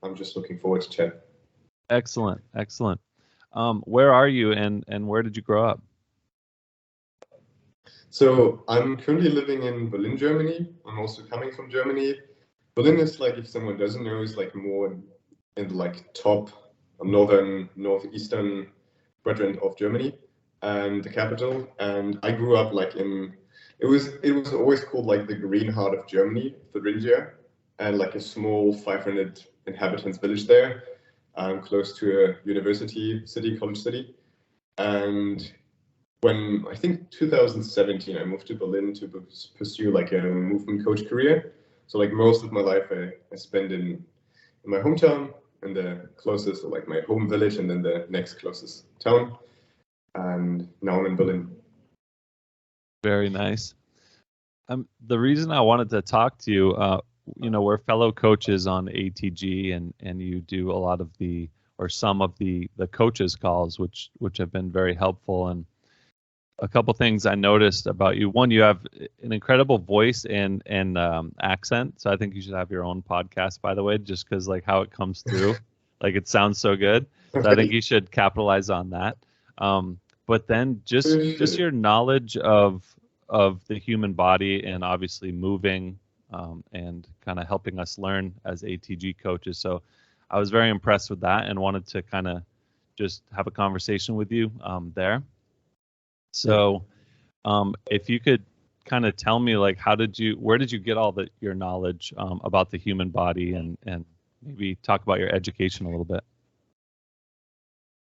I'm just looking forward to chat. Excellent. Where are you and where did you grow up? So I'm currently living in Berlin, Germany. I'm also coming from Germany. Berlin is like, if someone doesn't know, is like more in the like top northeastern quadrant of Germany and the capital. And I grew up like it was always called like the green heart of Germany, Thuringia, and like a small 500 inhabitants village there, close to a university city, college city. And when I think 2017, I moved to Berlin to pursue like a movement coach career. So like most of my life, I spent in my hometown, in the closest, or like my home village, and then the next closest town. And now I'm in Berlin. Very nice. The reason I wanted to talk to you, we're fellow coaches on ATG, and you do a lot of some of the coaches calls, which have been very helpful. And a couple things I noticed about you. One, you have an incredible voice and accent. So I think you should have your own podcast, by the way, just because like how it comes through, like it sounds so good. So I think you should capitalize on that. But then just your knowledge of the human body and obviously moving and kind of helping us learn as ATG coaches. So I was very impressed with that and wanted to kind of just have a conversation with you there. So if you could kind of tell me like where did you get all your knowledge about the human body and maybe talk about your education a little bit.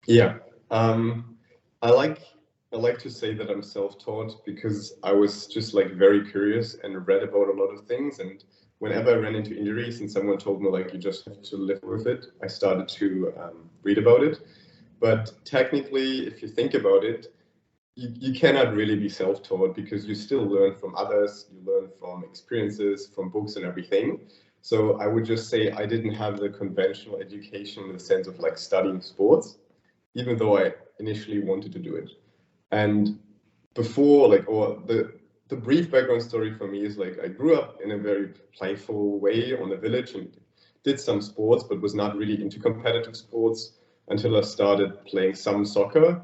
Yeah. I like to say that I'm self-taught because I was just like very curious and read about a lot of things. And whenever I ran into injuries and someone told me like you just have to live with it, I started to read about it. But technically, if you think about it, you cannot really be self-taught because you still learn from others, you learn from experiences, from books and everything. So I would just say I didn't have the conventional education in the sense of like studying sports, even though I initially wanted to do it. And before, like, or the brief background story for me is like I grew up in a very playful way on the village and did some sports, but was not really into competitive sports until I started playing some soccer.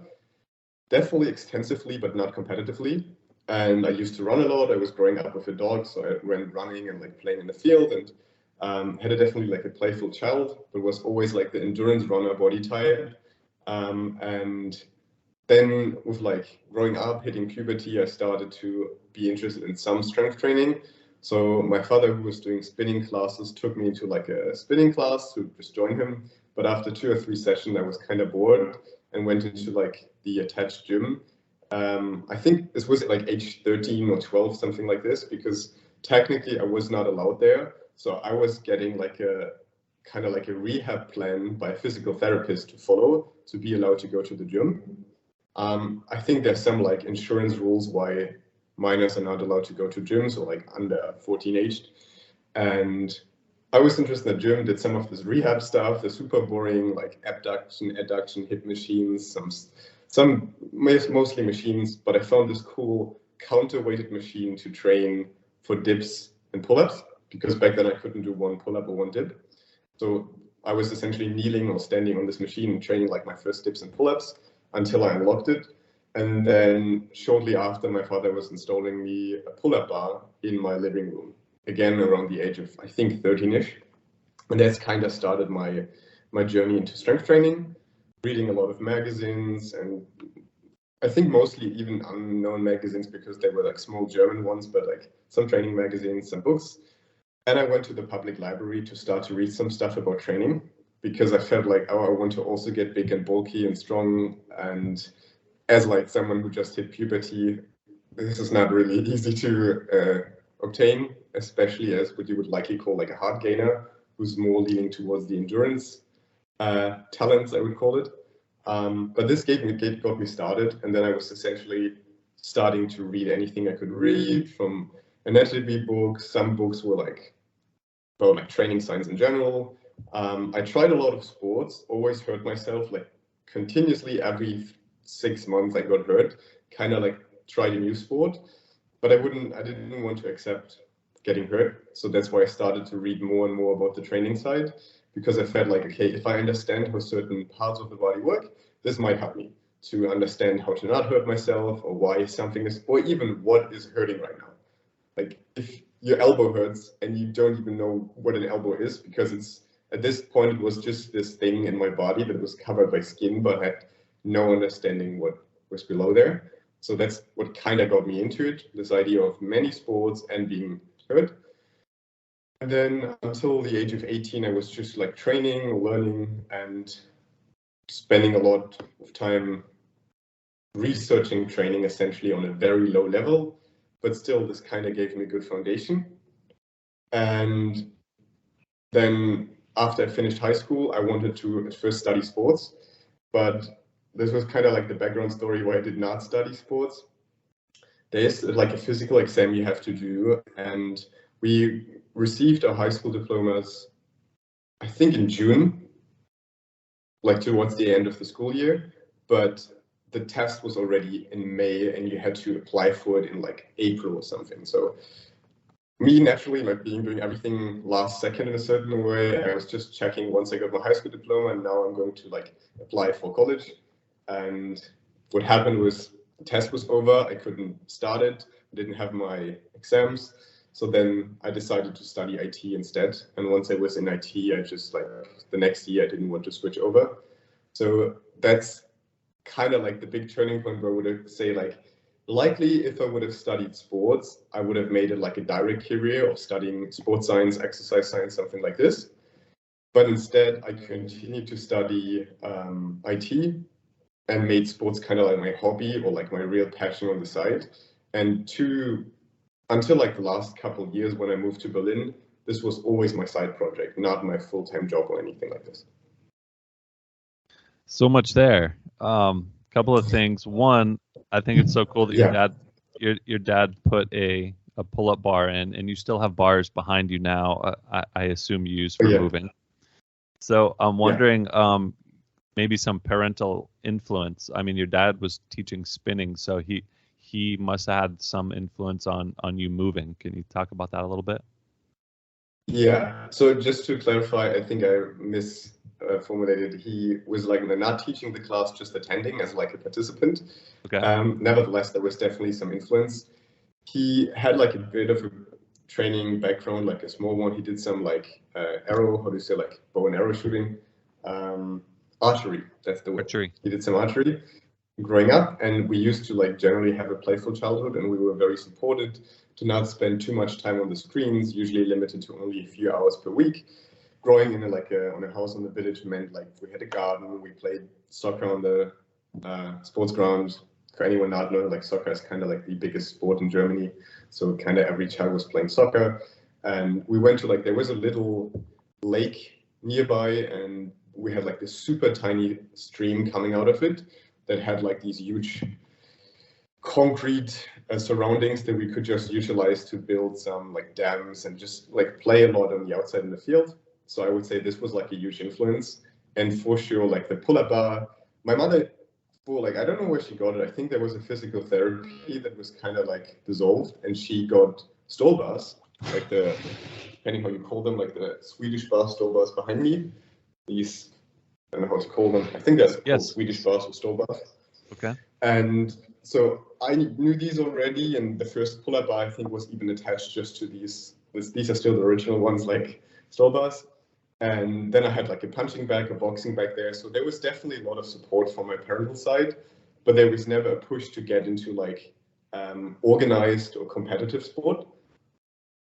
Definitely extensively, but not competitively. And I used to run a lot. I was growing up with a dog, so I ran running and like playing in the field, and had a definitely like a playful child, but was always like the endurance runner body type. And then with like growing up, hitting puberty, I started to be interested in some strength training. So my father, who was doing spinning classes, took me to like a spinning class to just join him. But after 2 or 3 sessions, I was kind of bored and went into like the attached gym. I think this was at like age 13 or 12, something like this, because technically I was not allowed there. So I was getting like a kind of like a rehab plan by a physical therapist to follow to be allowed to go to the gym. I think there's some like insurance rules why minors are not allowed to go to gyms or like under 14 aged. And I was interested in the gym, did some of this rehab stuff, the super boring like abduction, adduction, hip machines, some mostly machines, but I found this cool counterweighted machine to train for dips and pull-ups, because back then I couldn't do one pull-up or one dip. So I was essentially kneeling or standing on this machine and training like my first dips and pull-ups until I unlocked it. And then shortly after, my father was installing me a pull-up bar in my living room, again around the age of, I think, 13-ish. And that's kind of started my journey into strength training, reading a lot of magazines, and I think mostly even unknown magazines because they were like small German ones, but like some training magazines, some books. And I went to the public library to start to read some stuff about training because I felt like, oh, I want to also get big and bulky and strong. And as like someone who just hit puberty, this is not really easy to obtain, especially as what you would likely call like a hard gainer, who's more leaning towards the endurance talents, I would call it. But this got me started, and then I was essentially starting to read anything I could read, from anatomy books. Some books were like about like training science in general. I tried a lot of sports, always hurt myself like continuously. Every 6 months I got hurt, kind of like tried a new sport, but I didn't want to accept getting hurt. So that's why I started to read more and more about the training side. because I felt like, okay, if I understand how certain parts of the body work, this might help me to understand how to not hurt myself, or why something is, or even what is hurting right now. Like if your elbow hurts and you don't even know what an elbow is, because it's, at this point, it was just this thing in my body that was covered by skin, but had no understanding what was below there. So that's what kind of got me into it, this idea of many sports and being hurt. And then until the age of 18, I was just like training, learning, and spending a lot of time researching training, essentially on a very low level. But still, this kind of gave me a good foundation. And then after I finished high school, I wanted to at first study sports, but this was kind of like the background story why I did not study sports. There's like a physical exam you have to do, and we received our high school diplomas, I think in June, like towards the end of the school year, but the test was already in May and you had to apply for it in like April or something. So me, naturally, like doing everything last second in a certain way, I was just checking once I got my high school diploma, and now I'm going to like apply for college. And what happened was the test was over, I couldn't start it, I didn't have my exams. So then I decided to study IT instead. And once I was in IT, I just like the next year, I didn't want to switch over. So that's kind of like the big turning point where I would say like, likely if I would have studied sports, I would have made it like a direct career of studying sports science, exercise science, something like this. But instead, I continued to study IT and made sports kind of like my hobby or like my real passion on the side. And until like the last couple of years when I moved to Berlin, this was always my side project, not my full-time job or anything like this. So much there. Couple of things. One, I think it's so cool that your dad put a pull-up bar in, and you still have bars behind you now. I assume you use for moving. So I'm wondering, maybe some parental influence. I mean, your dad was teaching spinning, so he must have had some influence on you moving. Can you talk about that a little bit? Yeah. So just to clarify, I think I formulated. He was like not teaching the class, just attending as like a participant. Okay. Nevertheless, there was definitely some influence. He had like a bit of a training background, like a small one. He did some like arrow, how do you say, like bow and arrow shooting, archery. That's the word. Archery. He did some archery growing up, and we used to like generally have a playful childhood, and we were very supported to not spend too much time on the screens, usually limited to only a few hours per week. Growing in on a house in the village meant like we had a garden, we played soccer on the sports ground. For anyone not know, like soccer is kind of like the biggest sport in Germany, so kind of every child was playing soccer. And we went to like, there was a little lake nearby, and we had like this super tiny stream coming out of it that had like these huge concrete surroundings that we could just utilize to build some like dams and just like play a lot on the outside in the field. So I would say this was like a huge influence. And for sure, like the pull-up bar, my mother, like, I don't know where she got it. I think there was a physical therapy that was kind of like dissolved, and she got stall bars, like the, depending how you call them, like the Swedish bar stall bars behind me. These, I don't know how to call them. I think that's called Swedish bars or stall bars. Okay. And so I knew these already, and the first pull-up bar I think was even attached just to these. These are still the original ones, like stall bars. And then I had like a punching bag, a boxing bag there. So there was definitely a lot of support from my parental side, but there was never a push to get into like organized or competitive sport.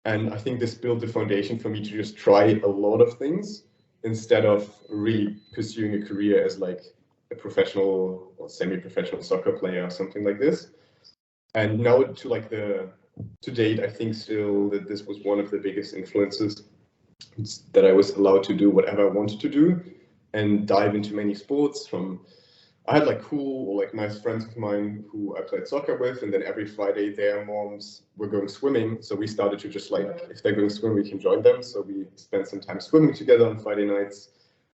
And I think this built the foundation for me to just try a lot of things instead of really pursuing a career as like a professional or semi-professional soccer player or something like this. And now to date, I think still that this was one of the biggest influences, that I was allowed to do whatever I wanted to do and dive into many sports. I had like cool or like nice friends of mine who I played soccer with, and then every Friday their moms were going swimming. So we started to just like, if they're going swimming, we can join them. So we spent some time swimming together on Friday nights.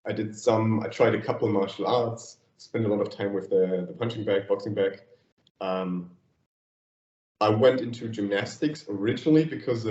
I tried a couple of martial arts, spent a lot of time with the punching bag, boxing bag. I went into gymnastics originally because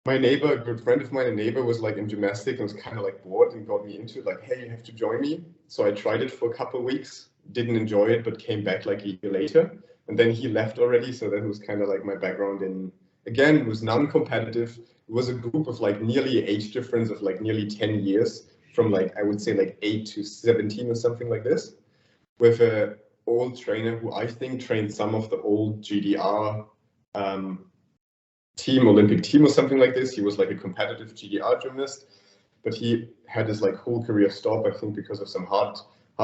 my neighbor, a good friend of mine, a neighbor, was like in gymnastics and was kind of like bored and got me into it, like, hey, you have to join me. So I tried it for a couple of weeks, didn't enjoy it, but came back like a year later. And then he left already. So that was kind of like my background in, again, it was non-competitive. It was a group of like nearly age difference of like nearly 10 years from like, I would say like 8 to 17 or something like this, with a old trainer who I think trained some of the old GDR Olympic team or something like this. He was like a competitive GDR gymnast, but he had his like whole career stop, I think, because of some heart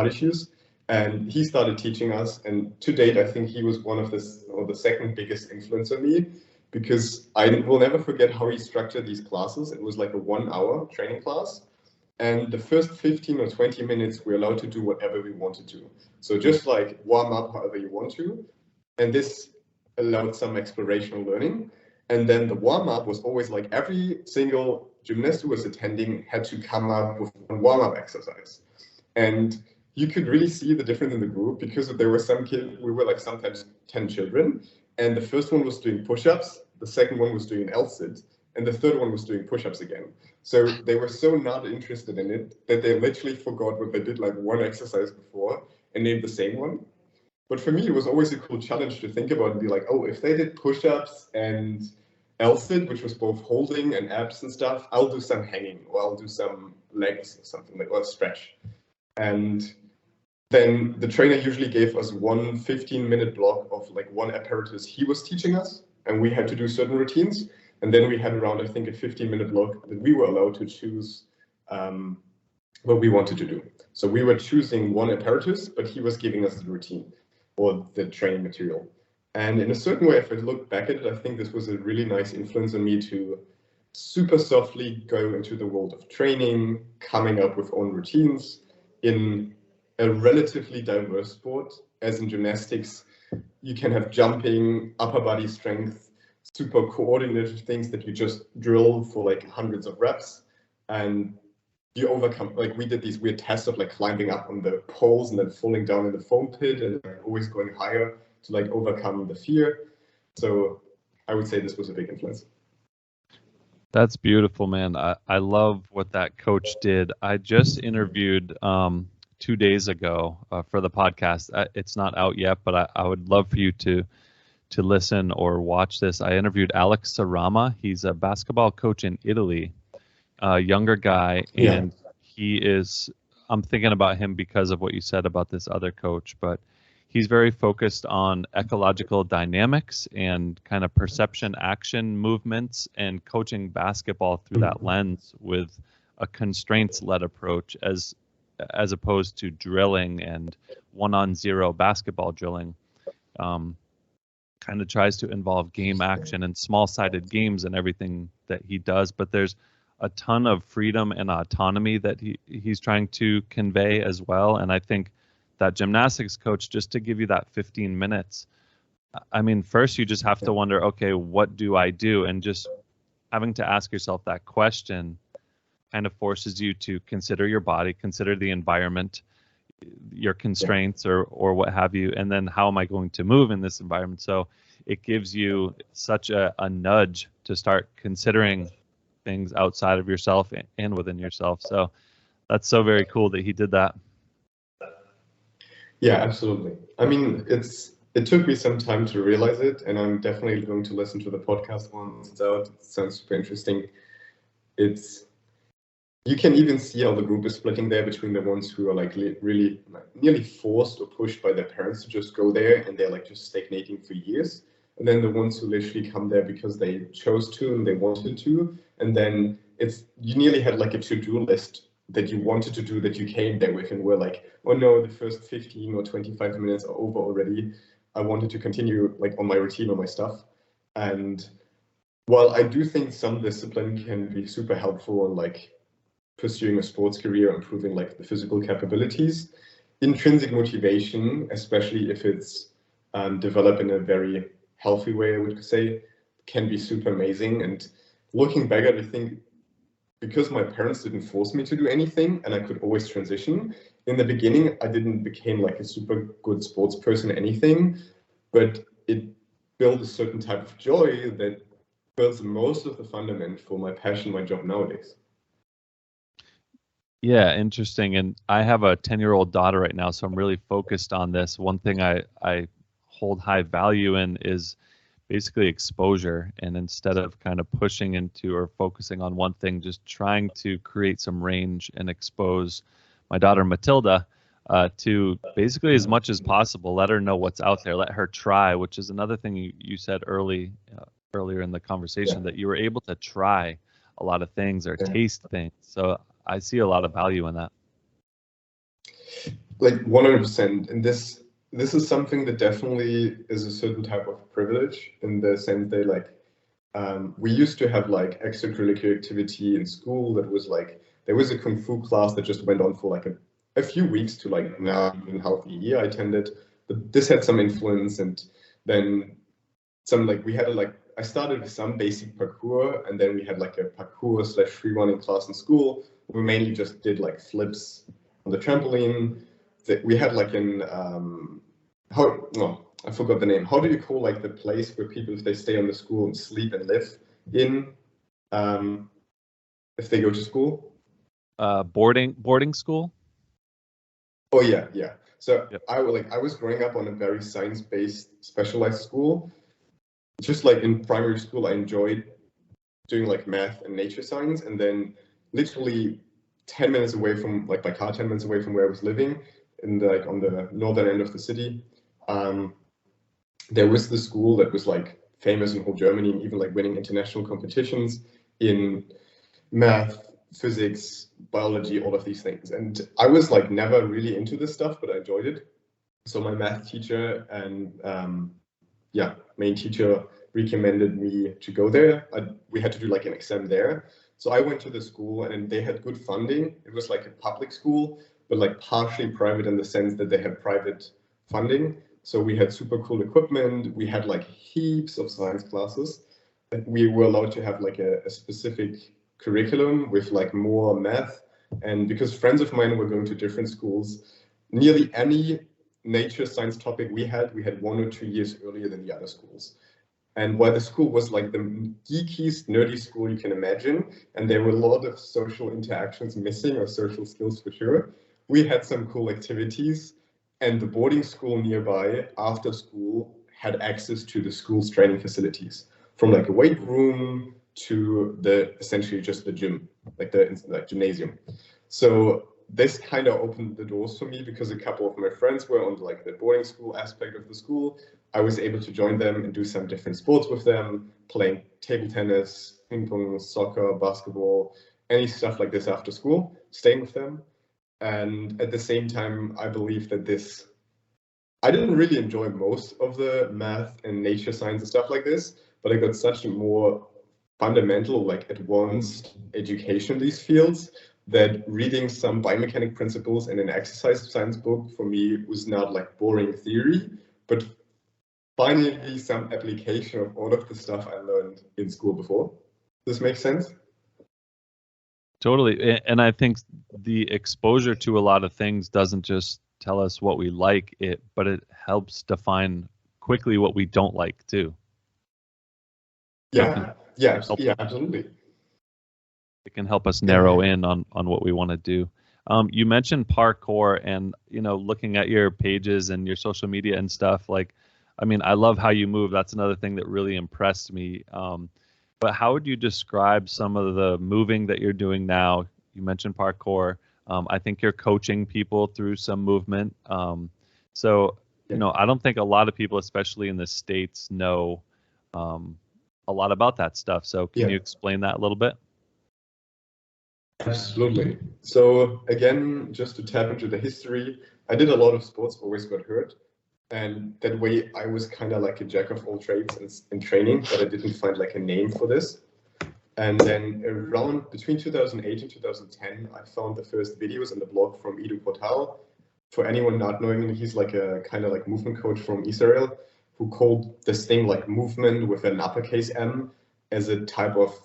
issues. And he started teaching us. And to date, I think he was one of the second biggest influence on me, because I will never forget how he structured these classes. It was like a 1 hour training class. And the first 15 or 20 minutes, we're allowed to do whatever we wanted to. So just like warm up however you want to. And this allowed some explorational learning. And then the warm-up was always like every single gymnast who was attending had to come up with one warm-up exercise. And you could really see the difference in the group, because there were some kids, we were like sometimes 10 children, and the first one was doing push-ups, the second one was doing an L-sit, and the third one was doing push-ups again. So they were so not interested in it that they literally forgot what they did like one exercise before and named the same one. But for me, it was always a cool challenge to think about and be like, oh, if they did push-ups and L-sit, which was both holding and abs and stuff, I'll do some hanging, or I'll do some legs or something like, or stretch. And then the trainer usually gave us one 15-minute block of like one apparatus he was teaching us, and we had to do certain routines. And then we had around, I think, a 15-minute block that we were allowed to choose what we wanted to do. So we were choosing one apparatus, but he was giving us the routine or the training material. And in a certain way, if I look back at it, I think this was a really nice influence on me to super softly go into the world of training, coming up with own routines in a relatively diverse sport. As in gymnastics, you can have jumping, upper body strength, super coordinated things that you just drill for like hundreds of reps. And you overcome, like we did these weird tests of like climbing up on the poles and then falling down in the foam pit and always going higher to like overcome the fear. So I would say this was a big influence. That's beautiful, man. I love what that coach did. I just interviewed 2 days ago for the podcast. It's not out yet, but I would love for you to listen or watch this. I interviewed Alex Sarama. He's a basketball coach in Italy. Younger guy, and he is, I'm thinking about him because of what you said about this other coach, but he's very focused on ecological dynamics and kind of perception action movements and coaching basketball through that lens with a constraints-led approach as opposed to drilling and 1-on-0 basketball drilling. Kind of tries to involve game action and small-sided games and everything that he does, but there's a ton of freedom and autonomy that he's trying to convey as well. And I think that gymnastics coach, just to give you that 15 minutes, I mean, first you just have to wonder, okay, what do I do? And just having to ask yourself that question kind of forces you to consider your body, consider the environment, your constraints or what have you, and then how am I going to move in this environment? So it gives you such a nudge to start considering things outside of yourself and within yourself. So that's so very cool that he did that. Yeah, absolutely. I mean, it took me some time to realize it, and I'm definitely going to listen to the podcast once it's out. It sounds super interesting. You can even see how the group is splitting there between the ones who are like really nearly forced or pushed by their parents to just go there, and they're like just stagnating for years. And then the ones who literally come there because they chose to and they wanted to. And then you nearly had like a to-do list that you wanted to do that you came there with and were like, oh no, the first 15 or 25 minutes are over already. I wanted to continue like on my routine or my stuff. And while I do think some discipline can be super helpful in like pursuing a sports career, improving like the physical capabilities, intrinsic motivation, especially if it's developed in a very healthy way, I would say, can be super amazing. And looking back at it, I think because my parents didn't force me to do anything and I could always transition, in the beginning, I didn't become like a super good sports person or anything, but it built a certain type of joy that builds most of the fundament for my passion, my job nowadays. Yeah, interesting. And I have a 10-year-old daughter right now, so I'm really focused on this. One thing I hold high value in is basically exposure. And instead of kind of pushing into or focusing on one thing, just trying to create some range and expose my daughter Matilda to basically as much as possible. Let her know what's out there. Let her try, which is another thing you said earlier in the conversation, that you were able to try a lot of things or taste things. So I see a lot of value in that. Like 100%. And this is something that definitely is a certain type of privilege, in the sense that like we used to have like extracurricular activity in school that was like, there was a kung fu class that just went on for like a few weeks to like now even half a year I attended, but this had some influence. And then some, like we had I started with some basic parkour, and then we had like a parkour / free running class in school. We mainly just did like flips on the trampoline. We had like I forgot the name. How do you call like the place where people, if they stay on the school and sleep and live in, if they go to school? Boarding school. Oh yeah. So yep. I was growing up on a very science-based specialized school. Just like in primary school, I enjoyed doing like math and nature science, and then literally 10 minutes away from, like by car, 10 minutes away from where I was living, in the, like on the northern end of the city, there was the school that was like famous in whole Germany, and even like winning international competitions in math, physics, biology, all of these things. And I was like never really into this stuff, but I enjoyed it. So my math teacher and main teacher recommended me to go there. We had to do like an exam there. So I went to the school, and they had good funding. It was like a public school, but like partially private in the sense that they had private funding. So we had super cool equipment. We had like heaps of science classes. And we were allowed to have like a specific curriculum with like more math. And because friends of mine were going to different schools, nearly any nature science topic we had 1 or 2 years earlier than the other schools. And while the school was like the geekiest, nerdy school you can imagine, and there were a lot of social interactions missing, or social skills for sure, we had some cool activities. And the boarding school nearby, after school, had access to the school's training facilities, from like a weight room to essentially just the gym, like the gymnasium. So this kind of opened the doors for me, because a couple of my friends were on like the boarding school aspect of the school. I was able to join them and do some different sports with them, playing table tennis, ping pong, soccer, basketball, any stuff like this after school, staying with them. And at the same time, I believe that I didn't really enjoy most of the math and nature science and stuff like this, but I got such a more fundamental, like advanced education in these fields, that reading some biomechanic principles in an exercise science book for me was not like boring theory, but finally some application of all of the stuff I learned in school before. Does this make sense? Totally. And I think the exposure to a lot of things doesn't just tell us what we like, but it helps define quickly what we don't like too. Yeah, absolutely. It can help us narrow in on what we want to do. You mentioned parkour, and looking at your pages and your social media and stuff, like, I mean, I love how you move. That's another thing that really impressed me. But how would you describe some of the moving that you're doing now? You mentioned parkour. I think you're coaching people through some movement. So, I don't think a lot of people, especially in the States, know a lot about that stuff. So can you explain that a little bit? Absolutely. So again, just to tap into the history, I did a lot of sports, always got hurt. And that way I was kind of like a jack of all trades in training, but I didn't find like a name for this. And then around between 2008 and 2010, I found the first videos on the blog from Edu Portal. For anyone not knowing him, he's like a kind of like movement coach from Israel, who called this thing like movement with an uppercase M as a type of,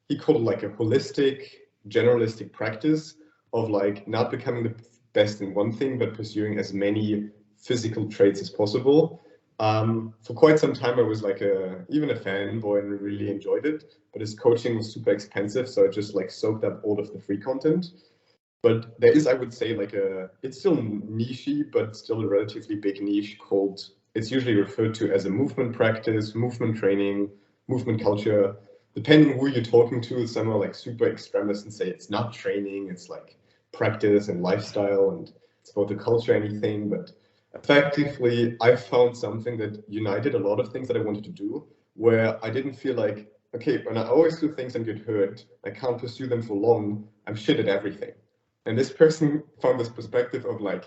he called it like a holistic, generalistic practice of like not becoming the best in one thing, but pursuing as many physical traits as possible. For quite some time, I was like even a fanboy and really enjoyed it, but his coaching was super expensive, so I just like soaked up all of the free content. But there is, I would say, like it's still niche-y, but still a relatively big niche called, it's usually referred to as a movement practice, movement training, movement culture. Depending who you're talking to, some are like super extremists and say it's not training, it's like practice and lifestyle, and it's about the culture, anything. But effectively, I found something that united a lot of things that I wanted to do, where I didn't feel like, okay, when I always do things and get hurt, I can't pursue them for long, I'm shit at everything. And this person found this perspective of like,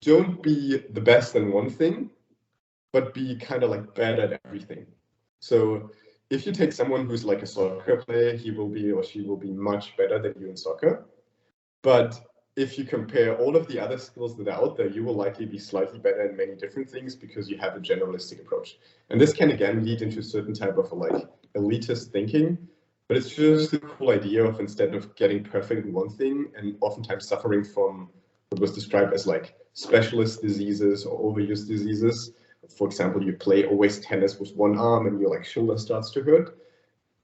don't be the best in one thing, but be kind of like bad at everything. So if you take someone who's like a soccer player, he will be or she will be much better than you in soccer. But if you compare all of the other skills that are out there, you will likely be slightly better in many different things because you have a generalistic approach. And this can again lead into a certain type of like elitist thinking. But it's just a cool idea of, instead of getting perfect in one thing and oftentimes suffering from what was described as like specialist diseases or overuse diseases. For example, you play always tennis with one arm and your like shoulder starts to hurt.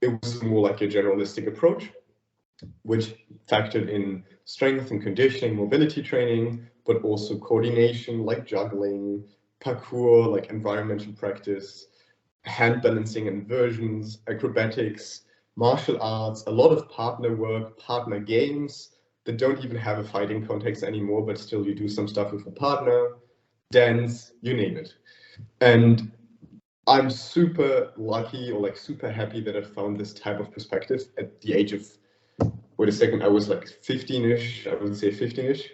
It was more like a generalistic approach, which factored in strength and conditioning, mobility training, but also coordination like juggling, parkour, like environmental practice, hand balancing inversions, acrobatics, martial arts, a lot of partner work, partner games that don't even have a fighting context anymore, but still you do some stuff with a partner, dance, you name it. And I'm super lucky or like super happy that I found this type of perspective at the age of, wait a second, I was like 15-ish, I would say 15-ish,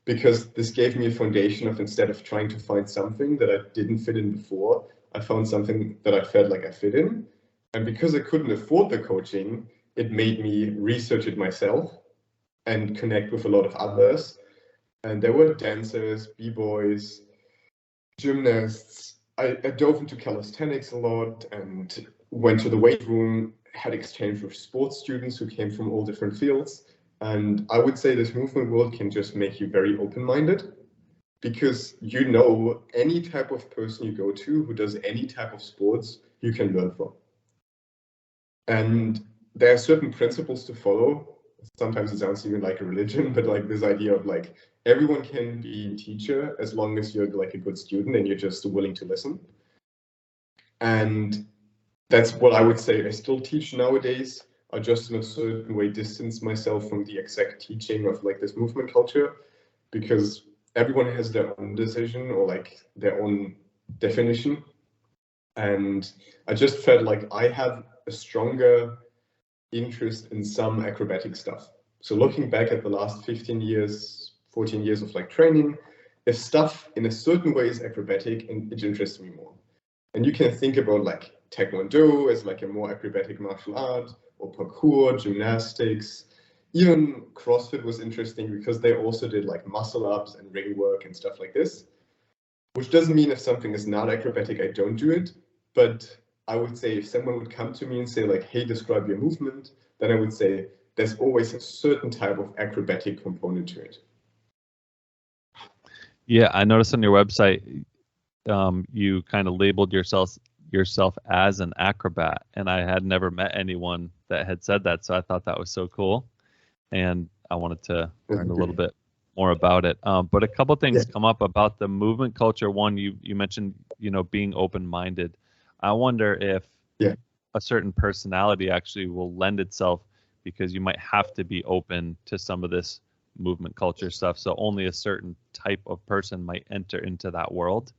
because this gave me a foundation of, instead of trying to find something that I didn't fit in before, I found something that I felt like I fit in. And because I couldn't afford the coaching, it made me research it myself and connect with a lot of others. And there were dancers, b-boys, gymnasts. I dove into calisthenics a lot and went to the weight room, had exchange with sports students who came from all different fields. And I would say this movement world can just make you very open-minded, because you know any type of person you go to who does any type of sports, you can learn from. And there are certain principles to follow. Sometimes it sounds even like a religion, but like this idea of like, everyone can be a teacher as long as you're like a good student and you're just willing to listen. And that's what I would say I still teach nowadays. I just in a certain way distance myself from the exact teaching of like this movement culture, because everyone has their own decision or like their own definition. And I just felt like I have a stronger interest in some acrobatic stuff. So looking back at the last 15 years, 14 years of like training, if stuff in a certain way is acrobatic, and it interests me more. And you can think about like Taekwondo as like a more acrobatic martial art, or parkour, gymnastics. Even CrossFit was interesting because they also did like muscle ups and ring work and stuff like this, which doesn't mean if something is not acrobatic, I don't do it. But I would say if someone would come to me and say like, hey, describe your movement, then I would say there's always a certain type of acrobatic component to it. Yeah, I noticed on your website, you kind of labeled yourself as an acrobat, and I had never met anyone that had said that, so I thought that was so cool, and I wanted to learn a little bit more about it. But a couple things come up about the movement culture. One, you mentioned, being open-minded. I wonder if a certain personality actually will lend itself, because you might have to be open to some of this movement culture stuff. So only a certain type of person might enter into that world.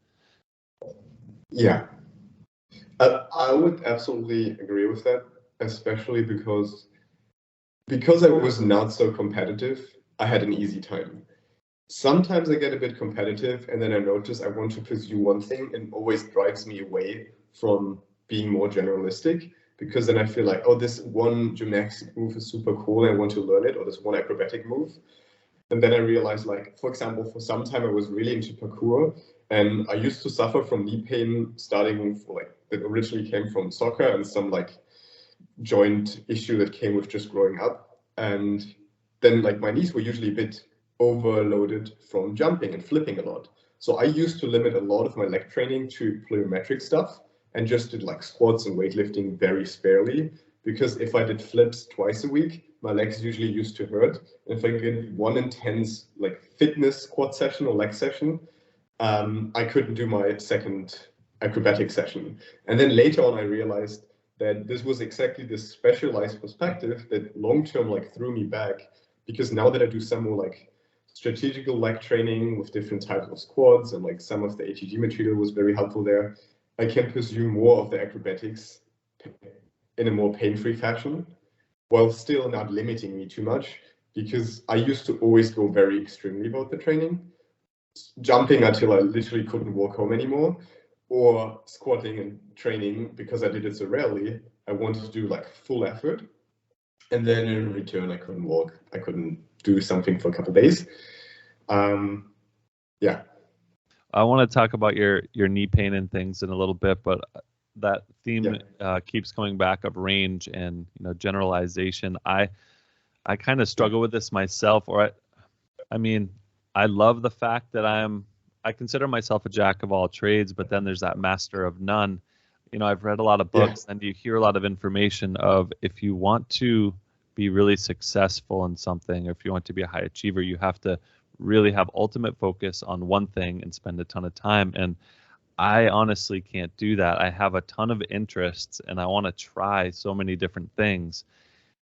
Yeah, I would absolutely agree with that, especially because I was not so competitive, I had an easy time. Sometimes I get a bit competitive and then I notice I want to pursue one thing, and always drives me away from being more generalistic, because then I feel like, oh, this one gymnastic move is super cool and I want to learn it, or this one acrobatic move. And then I realized, like, for example, for some time I was really into parkour, and I used to suffer from knee pain starting for like, that originally came from soccer and some like joint issue that came with just growing up. And then like my knees were usually a bit overloaded from jumping and flipping a lot. So I used to limit a lot of my leg training to plyometric stuff and just did like squats and weightlifting very sparely, because if I did flips twice a week, my legs usually used to hurt. And if I did one intense like fitness squat session or leg session, I couldn't do my second acrobatic session. And then later on, I realized that this was exactly this specialized perspective that long-term like threw me back, because now that I do some more like strategical leg training with different types of squats, and like some of the ATG material was very helpful there, I can pursue more of the acrobatics in a more pain-free fashion, while still not limiting me too much, because I used to always go very extremely about the training, jumping until I literally couldn't walk home anymore, or squatting and training because I did it so rarely. I wanted to do like full effort, and then in return I couldn't walk. I couldn't do something for a couple of days. Yeah. I want to talk about your knee pain and things in a little bit, but that theme keeps coming back of range and generalization. I kind of struggle with this myself, or I mean, I love the fact that I consider myself a jack of all trades, but then there's that master of none. I've read a lot of books and you hear a lot of information of, if you want to be really successful in something, or if you want to be a high achiever, you have to really have ultimate focus on one thing and spend a ton of time. And I honestly can't do that. I have a ton of interests and I want to try so many different things.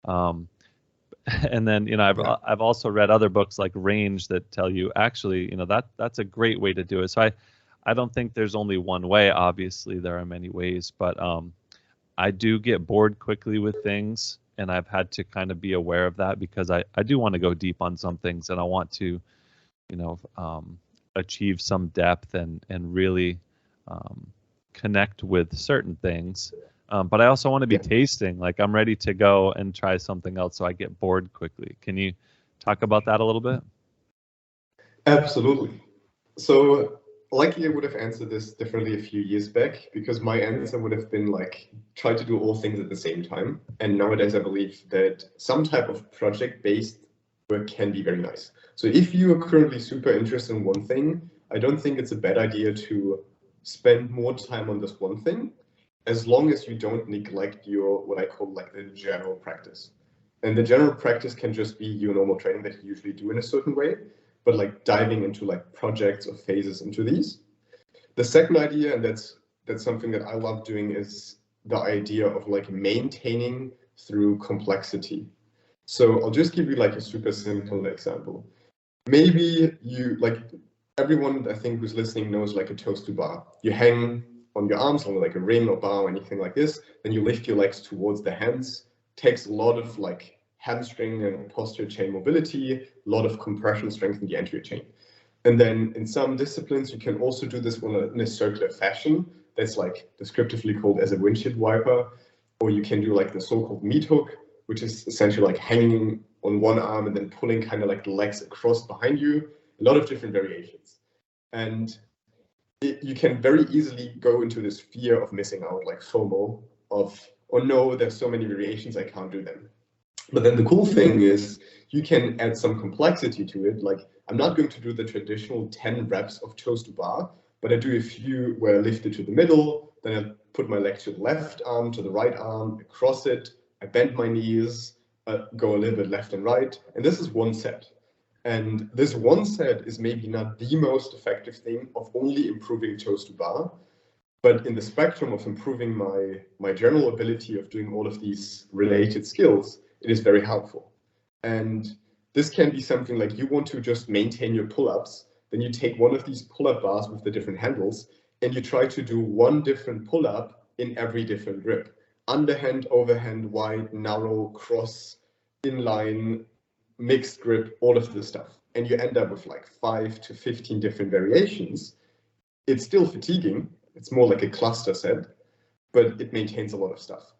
And then, I've also read other books like Range that tell you actually, that's a great way to do it. So I don't think there's only one way. Obviously, there are many ways, but I do get bored quickly with things, and I've had to kind of be aware of that, because I do want to go deep on some things, and I want to, achieve some depth and really connect with certain things. But I also want to be tasting, like I'm ready to go and try something else, so I get bored quickly. Can you talk about that a little bit? Absolutely. So likely I would have answered this differently a few years back, because my answer would have been like, try to do all things at the same time. And nowadays I believe that some type of project-based work can be very nice. So if you are currently super interested in one thing, I don't think it's a bad idea to spend more time on this one thing, as long as you don't neglect your, what I call like the general practice. And the general practice can just be your normal training that you usually do in a certain way, but like diving into like projects or phases into these. The second idea, and that's something that I love doing, is the idea of like maintaining through complexity. So I'll just give you like a super simple example. Maybe you, like everyone I think who's listening knows like a toes to bar. You hang on your arms on like a ring or bar or anything like this, then you lift your legs towards the hands. Takes a lot of like hamstring and posterior chain mobility, a lot of compression strength in the anterior chain. And then in some disciplines, you can also do this in a circular fashion. That's like descriptively called as a windshield wiper, or you can do like the so-called meat hook, which is essentially like hanging on one arm and then pulling kind of like the legs across behind you. A lot of different variations. And you can very easily go into this fear of missing out, like FOMO, of, oh no, there's so many variations, I can't do them. But then the cool thing is you can add some complexity to it. Like, I'm not going to do the traditional 10 reps of toes to bar, but I do a few where I lift it to the middle, then I put my leg to the left arm, to the right arm, across it, I bend my knees, go a little bit left and right, and this is one set. And this one set is maybe not the most effective thing of only improving toes to bar, but in the spectrum of improving my general ability of doing all of these related skills, it is very helpful. And this can be something like, you want to just maintain your pull-ups, then you take one of these pull-up bars with the different handles, and you try to do one different pull-up in every different grip. Underhand, overhand, wide, narrow, cross, inline, mixed grip, all of this stuff. And you end up with like 5 to 15 different variations. It's still fatiguing. It's more like a cluster set, but it maintains a lot of stuff.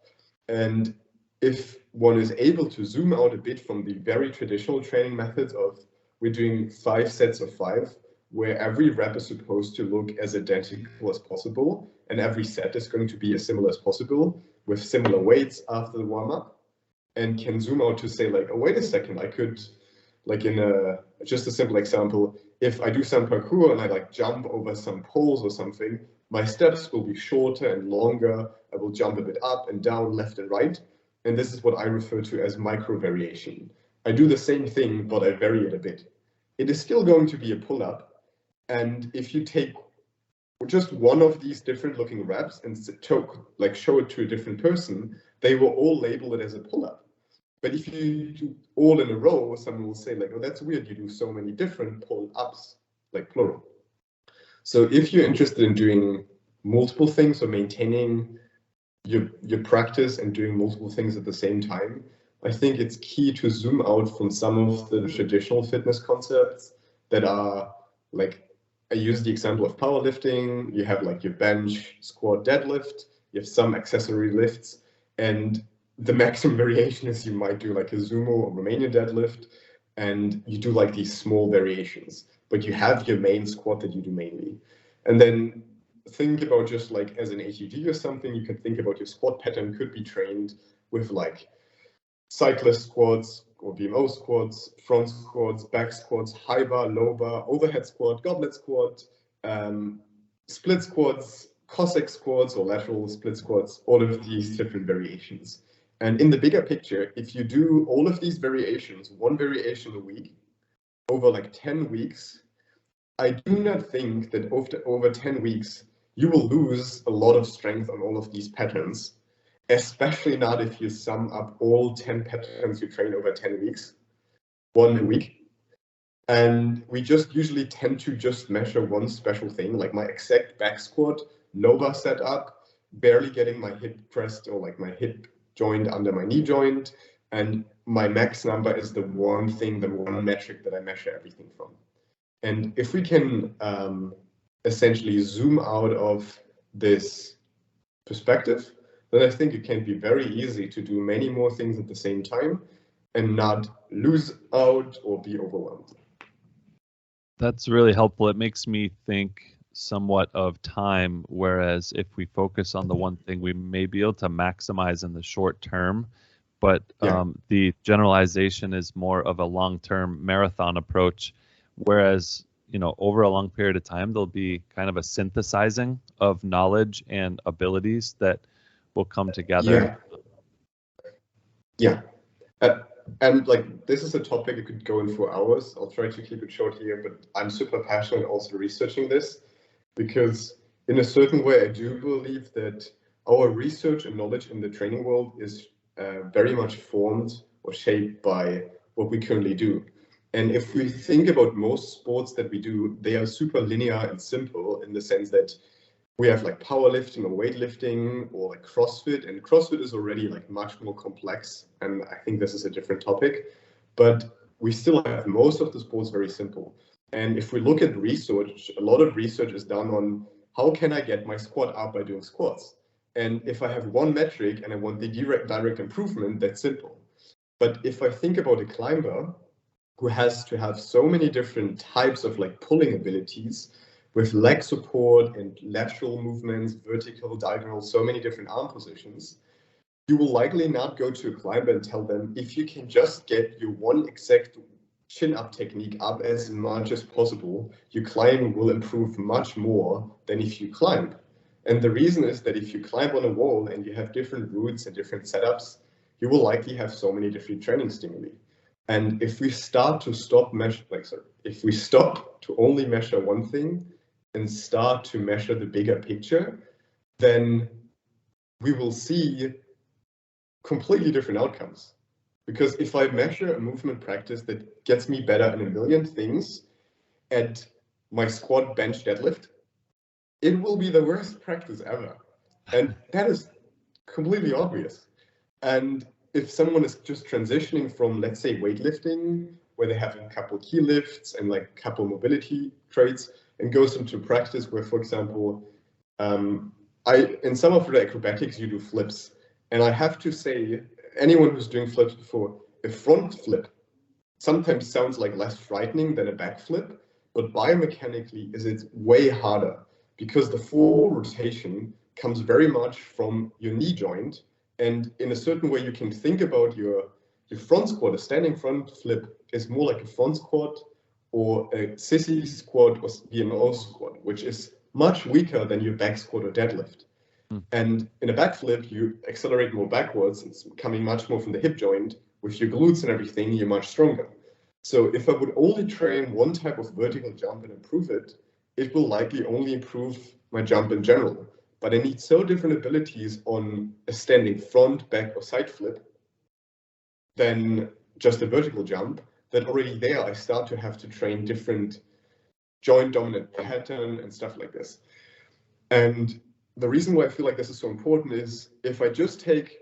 And if one is able to zoom out a bit from the very traditional training methods of, we're doing 5 sets of 5, where every rep is supposed to look as identical as possible, and every set is going to be as similar as possible, with similar weights after the warm-up, and can zoom out to say like, oh, wait a second, I could, like in just a simple example, if I do some parkour and I like jump over some poles or something, my steps will be shorter and longer. I will jump a bit up and down, left and right. And this is what I refer to as micro variation. I do the same thing, but I vary it a bit. It is still going to be a pull-up. And if you take just one of these different looking reps and show it to a different person, they will all label it as a pull-up. But if you do all in a row, someone will say like, oh, that's weird, you do so many different pull-ups, like plural. So if you're interested in doing multiple things or maintaining your practice and doing multiple things at the same time, I think it's key to zoom out from some of the traditional fitness concepts that are like, I use the example of powerlifting. You have like your bench, squat, deadlift, you have some accessory lifts, and the maximum variation is you might do like a sumo or Romanian deadlift, and you do like these small variations, but you have your main squat that you do mainly. And then think about just like as an ATG or something, you can think about your squat pattern could be trained with like cyclist squats or BMO squats, front squats, back squats, high bar, low bar, overhead squat, goblet squat, split squats, Cossack squats or lateral split squats, all of these different variations. And in the bigger picture, if you do all of these variations, one variation a week, over like 10 weeks, I do not think that over 10 weeks, you will lose a lot of strength on all of these patterns, especially not if you sum up all 10 patterns you train over 10 weeks, one a week. And we just usually tend to just measure one special thing, like my exact back squat, no bar setup, barely getting my hip pressed or like my hip joint under my knee joint. And my max number is the one thing, the one metric that I measure everything from. And if we can essentially zoom out of this perspective, then I think it can be very easy to do many more things at the same time and not lose out or be overwhelmed. That's really helpful. It makes me think somewhat of time, whereas if we focus on the one thing, we may be able to maximize in the short term, but the generalization is more of a long-term marathon approach, whereas over a long period of time, there'll be kind of a synthesizing of knowledge and abilities that will come together. Yeah. And like, this is a topic you could go in for hours. I'll try to keep it short here, but I'm super passionate also researching this, because in a certain way, I do believe that our research and knowledge in the training world is very much formed or shaped by what we currently do. And if we think about most sports that we do, they are super linear and simple in the sense that we have like powerlifting or weightlifting or like CrossFit, and CrossFit is already like much more complex. And I think this is a different topic, but we still have most of the sports very simple. And if we look at research, a lot of research is done on how can I get my squat up by doing squats? And if I have one metric and I want the direct improvement, that's simple. But if I think about a climber who has to have so many different types of like pulling abilities with leg support and lateral movements, vertical, diagonal, so many different arm positions, you will likely not go to a climber and tell them, if you can just get your one exact chin up technique up as much as possible, your climbing will improve much more than if you climb. And the reason is that if you climb on a wall and you have different routes and different setups, you will likely have so many different training stimuli. And if we start to if we stop to only measure one thing and start to measure the bigger picture, then we will see completely different outcomes. Because if I measure a movement practice that gets me better in a million things at my squat, bench, deadlift, it will be the worst practice ever. And that is completely obvious. And if someone is just transitioning from, let's say, weightlifting, where they have a couple key lifts and like a couple mobility traits, and goes into practice where, for example, in some of the acrobatics, you do flips. And I have to say, anyone who's doing flips before, a front flip sometimes sounds like less frightening than a back flip, but biomechanically it's way harder, because the full rotation comes very much from your knee joint. And in a certain way, you can think about your front squat. A standing front flip is more like a front squat or a sissy squat or BMO squat, which is much weaker than your back squat or deadlift. And in a backflip, you accelerate more backwards. It's coming much more from the hip joint. With your glutes and everything, you're much stronger. So if I would only train one type of vertical jump and improve it, it will likely only improve my jump in general. But I need so different abilities on a standing front, back, or side flip than just a vertical jump, that already there I start to have to train different joint dominant pattern and stuff like this. And the reason why I feel like this is so important is if I just take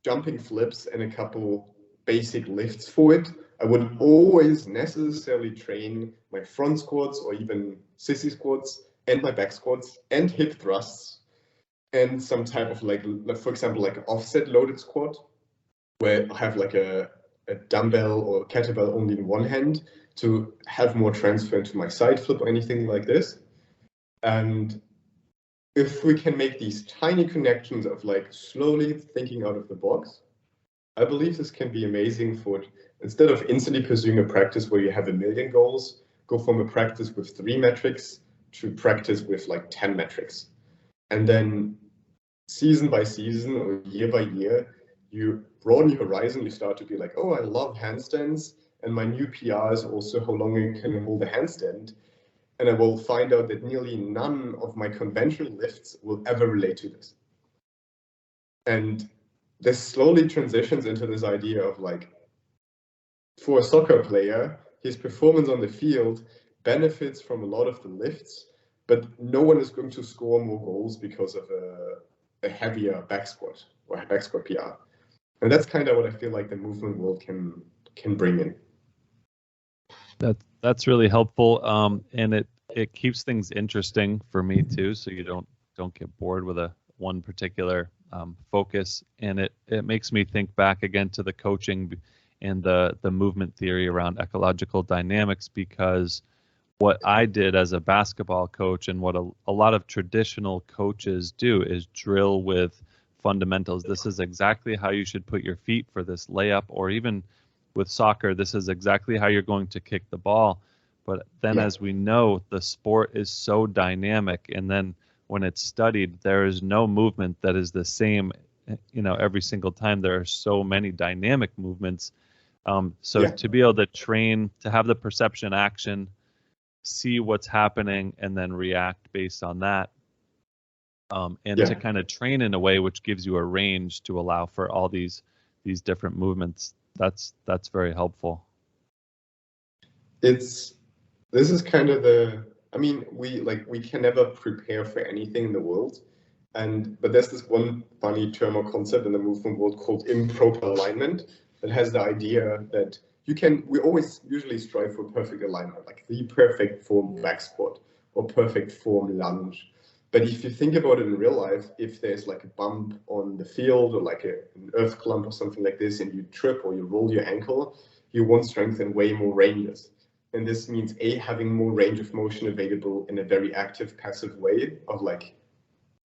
jumping flips and a couple basic lifts for it, I would always necessarily train my front squats or even sissy squats and my back squats and hip thrusts and some type of like for example, like an offset loaded squat where I have like a dumbbell or kettlebell only in one hand to have more transfer into my side flip or anything like this. And if we can make these tiny connections of like slowly thinking out of the box, I believe this can be amazing for it. Instead of instantly pursuing a practice where you have 1 million goals, go from a practice with 3 metrics to practice with like 10 metrics. And then season by season or year by year, you broaden your horizon, you start to be like, oh, I love handstands. And my new PR is also how long you can hold a handstand. And I will find out that nearly none of my conventional lifts will ever relate to this. And this slowly transitions into this idea of like, for a soccer player, his performance on the field benefits from a lot of the lifts, but no one is going to score more goals because of a heavier back squat or a back squat PR. And that's kind of what I feel like the movement world can bring in. That's really helpful, and it keeps things interesting for me too, so you don't get bored with one particular focus, and it makes me think back again to the coaching and the movement theory around ecological dynamics, because what I did as a basketball coach and what a lot of traditional coaches do is drill with fundamentals. This is exactly how you should put your feet for this layup, or even with soccer, this is exactly how you're going to kick the ball. But then, as we know, the sport is so dynamic, and then when it's studied, there is no movement that is the same, every single time. There are so many dynamic movements. To be able to train, to have the perception action, see what's happening, and then react based on that, to kind of train in a way which gives you a range to allow for all these different movements. That's very helpful. This is kind of we can never prepare for anything in the world, but there's this one funny term or concept in the movement world called improper alignment that has the idea that we always usually strive for perfect alignment, like the perfect form back squat or perfect form lunge. But if you think about it in real life, if there's like a bump on the field or like an earth clump or something like this, and you trip or you roll your ankle, you want strengthen way more ranges. And this means having more range of motion available in a very active, passive way of like,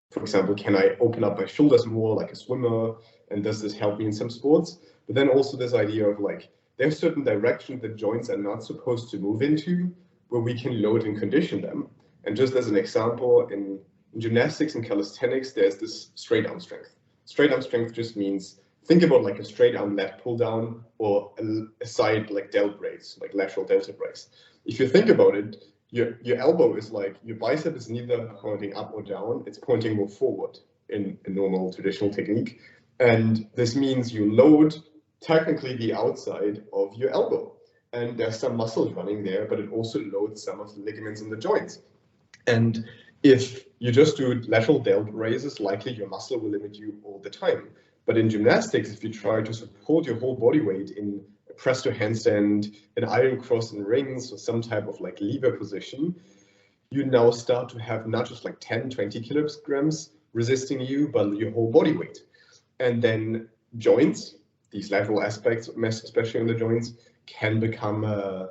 for example, can I open up my shoulders more like a swimmer? And does this help me in some sports? But then also this idea of like, there's certain directions that joints are not supposed to move into where we can load and condition them. And just as an example, in gymnastics and calisthenics, there's this straight arm strength. Straight arm strength just means, think about like a straight arm lat pull down or a side like delt raise, like lateral delta raise. If you think about it, your elbow is like, your bicep is neither pointing up or down, it's pointing more forward in a normal traditional technique. And this means you load technically the outside of your elbow. And there's some muscles running there, but it also loads some of the ligaments in the joints. And if you just do lateral delt raises, likely your muscle will limit you all the time. But in gymnastics, if you try to support your whole body weight in a press to handstand, an iron cross in rings, or some type of like lever position, you now start to have not just like 10, 20 kilograms resisting you, but your whole body weight. And then joints, these lateral aspects, especially in the joints, can become a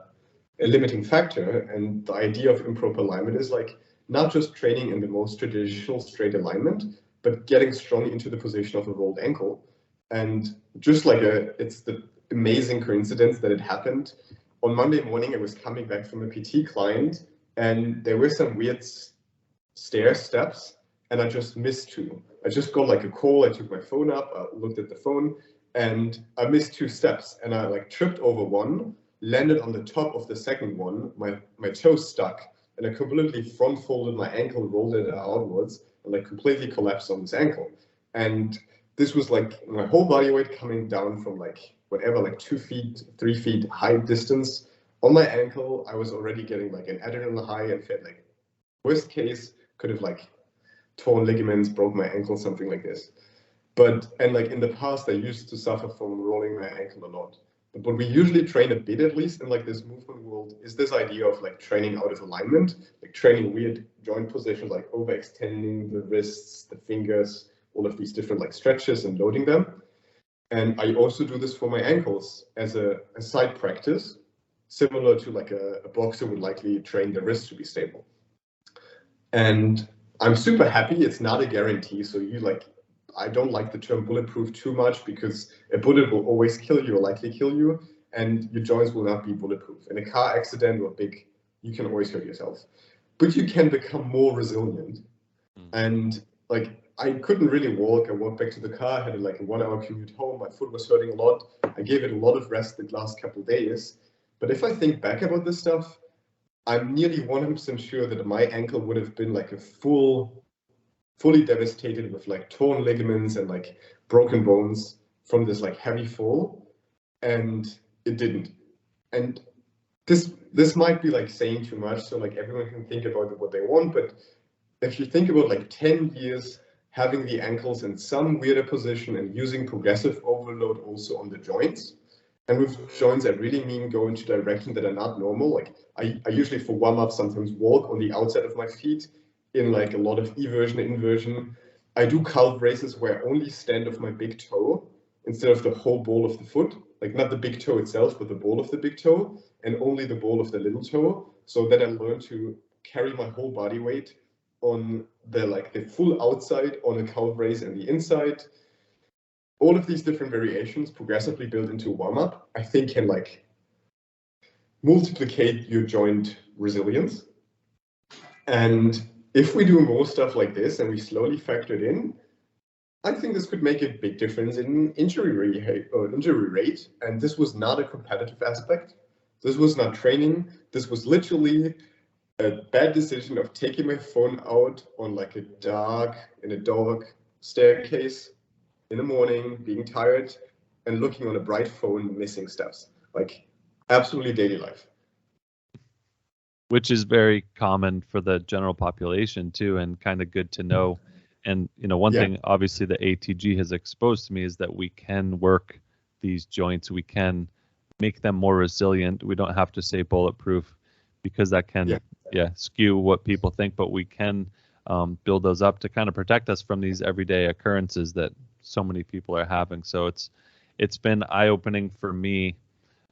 limiting factor. And the idea of improper alignment is like not just training in the most traditional straight alignment, but getting strong into the position of a rolled ankle. And just like it's the amazing coincidence that it happened on Monday morning, I was coming back from a PT client, and there were some weird steps, and I just missed two. I just got like a call. I took my phone up, I looked at the phone, and I missed two steps, and I like tripped over one, landed on the top of the second one. My toe stuck, and I completely front folded my ankle, rolled it outwards, and like completely collapsed on this ankle. And this was like my whole body weight coming down from like whatever, like 2 feet, 3 feet high distance on my ankle. I was already getting like an adrenaline high and felt like worst case could have like torn ligaments, broke my ankle, something like this. And like in the past, I used to suffer from rolling my ankle a lot. But what we usually train a bit, at least in like this movement world, is this idea of like training out of alignment, like training weird joint positions, like overextending the wrists, the fingers, all of these different like stretches and loading them. And I also do this for my ankles as a side practice, similar to like a boxer would likely train the wrist to be stable. And I'm super happy. It's not a guarantee. So I don't like the term bulletproof too much, because a bullet will always kill you or likely kill you, and your joints will not be bulletproof. In a car accident or you can always hurt yourself, but you can become more resilient. And like, I couldn't really walk. I walked back to the car, had like a 1 hour commute home. My foot was hurting a lot. I gave it a lot of rest the last couple of days. But if I think back about this stuff, I'm nearly 100% sure that my ankle would have been like fully devastated with like torn ligaments and like broken bones from this like heavy fall, and it didn't. And this might be like saying too much, so like everyone can think about what they want, but if you think about like 10 years having the ankles in some weirder position and using progressive overload also on the joints, and with joints I really mean go into directions that are not normal. Like I usually for warm-up sometimes walk on the outside of my feet in like a lot of eversion, inversion. I do calf raises where I only stand off my big toe instead of the whole ball of the foot, like not the big toe itself, but the ball of the big toe and only the ball of the little toe, so that I learn to carry my whole body weight on the full outside on a calf raise and the inside. All of these different variations progressively built into warm-up, I think can like multiplicate your joint resilience. And if we do more stuff like this and we slowly factor it in, I think this could make a big difference in injury rate. And this was not a competitive aspect. This was not training. This was literally a bad decision of taking my phone out on like a dark staircase in the morning, being tired and looking on a bright phone, missing steps, like absolutely daily life. Which is very common for the general population too, and kind of good to know. And one thing obviously the ATG has exposed to me is that we can work these joints, we can make them more resilient. We don't have to say bulletproof, because that can skew what people think, but we can build those up to kind of protect us from these everyday occurrences that so many people are having. So it's been eye-opening for me,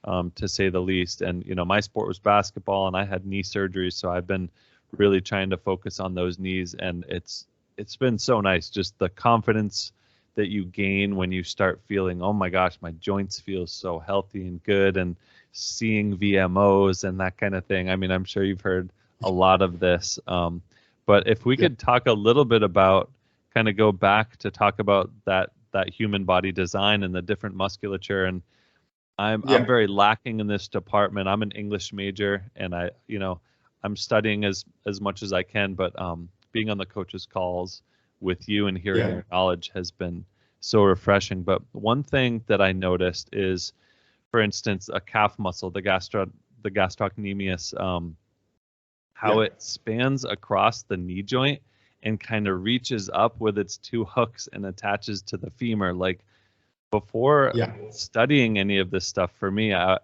to say the least. And my sport was basketball, and I had knee surgery, so I've been really trying to focus on those knees, and it's been so nice, just the confidence that you gain when you start feeling, oh my gosh, my joints feel so healthy and good, and seeing VMOs and that kind of thing. I mean, I'm sure you've heard a lot of this, but if we could talk a little bit about, kind of go back to talk about that human body design and the different musculature. And I'm very lacking in this department. I'm an English major, and I'm studying as much as I can, but being on the coaches' calls with you and hearing your knowledge has been so refreshing. But one thing that I noticed is, for instance, a calf muscle, the gastrocnemius, how it spans across the knee joint and kind of reaches up with its two hooks and attaches to the femur. Like, before studying any of this stuff, for me, I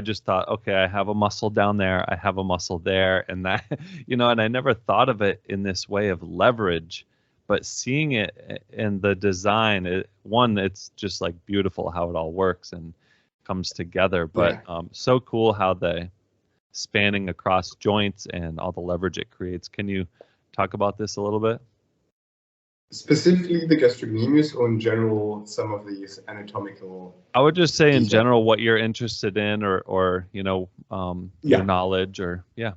just thought, okay, I have a muscle down there, I have a muscle there, and that, and I never thought of it in this way of leverage. But seeing it in the design, it's just like beautiful how it all works and comes together. But so cool how the spanning across joints and all the leverage it creates. Can you talk about this a little bit? Specifically the gastrocnemius, or in general some of these anatomical? I would just say in details? general what you're interested in, or your knowledge, or yeah.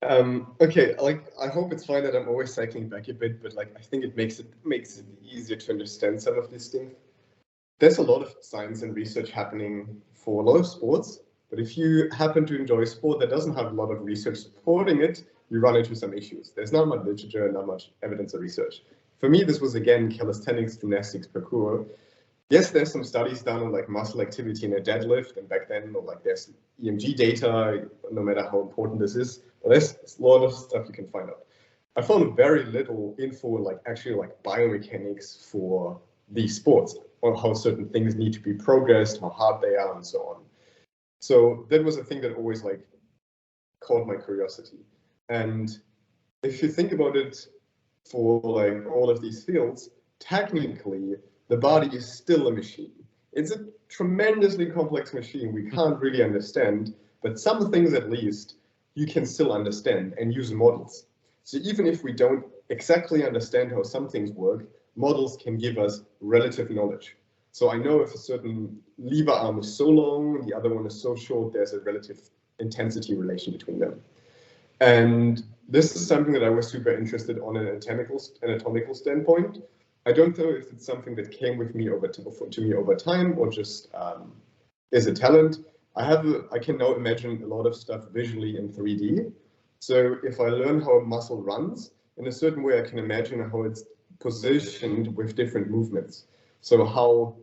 Okay, like I hope it's fine that I'm always cycling back a bit, but like I think it makes it easier to understand some of these things. There's a lot of science and research happening for a lot of sports, but if you happen to enjoy sport that doesn't have a lot of research supporting it, you run into some issues. There's not much literature, not much evidence or research. For me, this was again calisthenics, gymnastics, parkour. Yes, there's some studies done on like muscle activity in a deadlift, and back then, like there's EMG data, no matter how important this is. But there's a lot of stuff you can find out. I found very little info, like actually like biomechanics for these sports, or how certain things need to be progressed, how hard they are, and so on. So that was a thing that always like caught my curiosity. And if you think about it, for like all of these fields, technically the body is still a machine. It's a tremendously complex machine we can't really understand, but some things at least you can still understand and use models. So even if we don't exactly understand how some things work, models can give us relative knowledge. So I know if a certain lever arm is so long, the other one is so short, there's a relative intensity relation between them. And this is something that I was super interested on an anatomical standpoint. I don't know if it's something that came with me to me over time, or just is a talent. I can now imagine a lot of stuff visually in 3D. So if I learn how a muscle runs, in a certain way I can imagine how it's positioned with different movements. So how,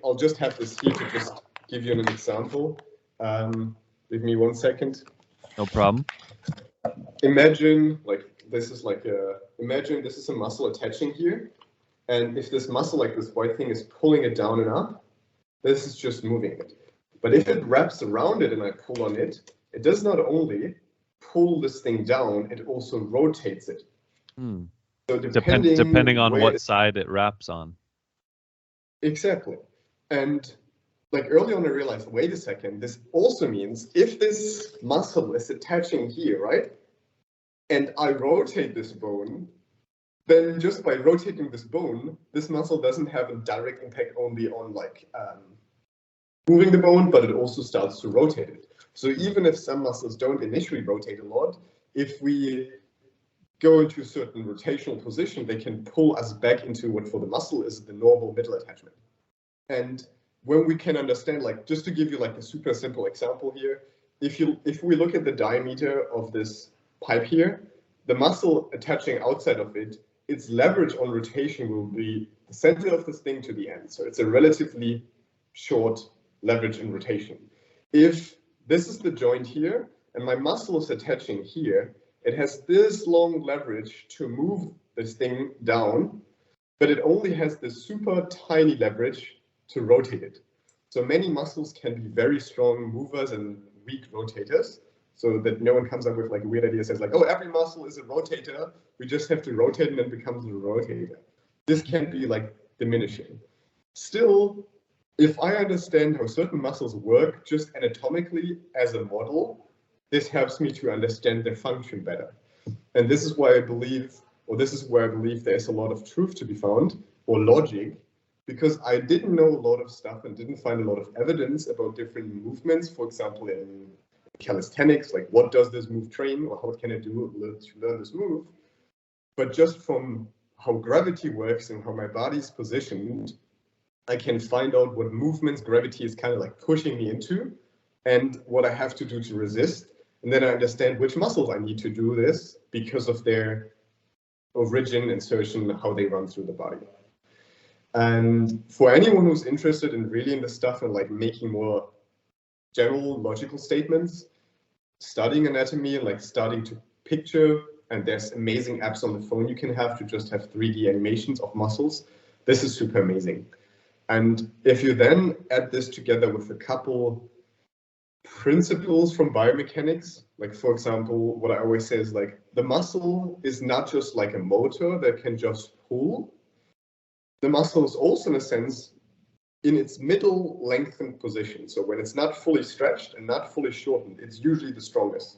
I'll just have this here to just give you an example. Give me 1 second. No problem. Imagine this is a muscle attaching here. And if this muscle, like this white thing, is pulling it down and up, this is just moving it. But if it wraps around it and I pull on it, it does not only pull this thing down, it also rotates it. So depending on what side it wraps on. Exactly. And like early on I realized, wait a second, this also means if this muscle is attaching here, right? And I rotate this bone, then just by rotating this bone, this muscle doesn't have a direct impact only on like moving the bone, but it also starts to rotate it. So even if some muscles don't initially rotate a lot, if we go into a certain rotational position, they can pull us back into what for the muscle is the normal middle attachment. And when we can understand, like, just to give you like a super simple example here, if we look at the diameter of this pipe here, the muscle attaching outside of it, its leverage on rotation will be the center of this thing to the end. So it's a relatively short leverage in rotation. If this is the joint here, and my muscle is attaching here, it has this long leverage to move this thing down, but it only has this super tiny leverage to rotate it. So many muscles can be very strong movers and weak rotators, so that no one comes up with like a weird idea, says like, oh, every muscle is a rotator, we just have to rotate and then it becomes a rotator. This can be like diminishing. Still, if I understand how certain muscles work just anatomically as a model, this helps me to understand their function better. And this is why I believe, or this is where I believe there's a lot of truth to be found, or logic, because I didn't know a lot of stuff and didn't find a lot of evidence about different movements. For example, in calisthenics, like what does this move train, or how can I do to learn this move? But just from how gravity works and how my body's positioned, I can find out what movements gravity is kind of like pushing me into and what I have to do to resist. And then I understand which muscles I need to do this because of their origin, insertion, how they run through the body. And for anyone who's interested in really in this stuff and like making more general logical statements, studying anatomy and like starting to picture, and there's amazing apps on the phone you can have to just have 3D animations of muscles. This is super amazing. And if you then add this together with a couple principles from biomechanics, like for example, what I always say is like the muscle is not just like a motor that can just pull. The muscle is also in a sense in its middle lengthened position. So when it's not fully stretched and not fully shortened, it's usually the strongest.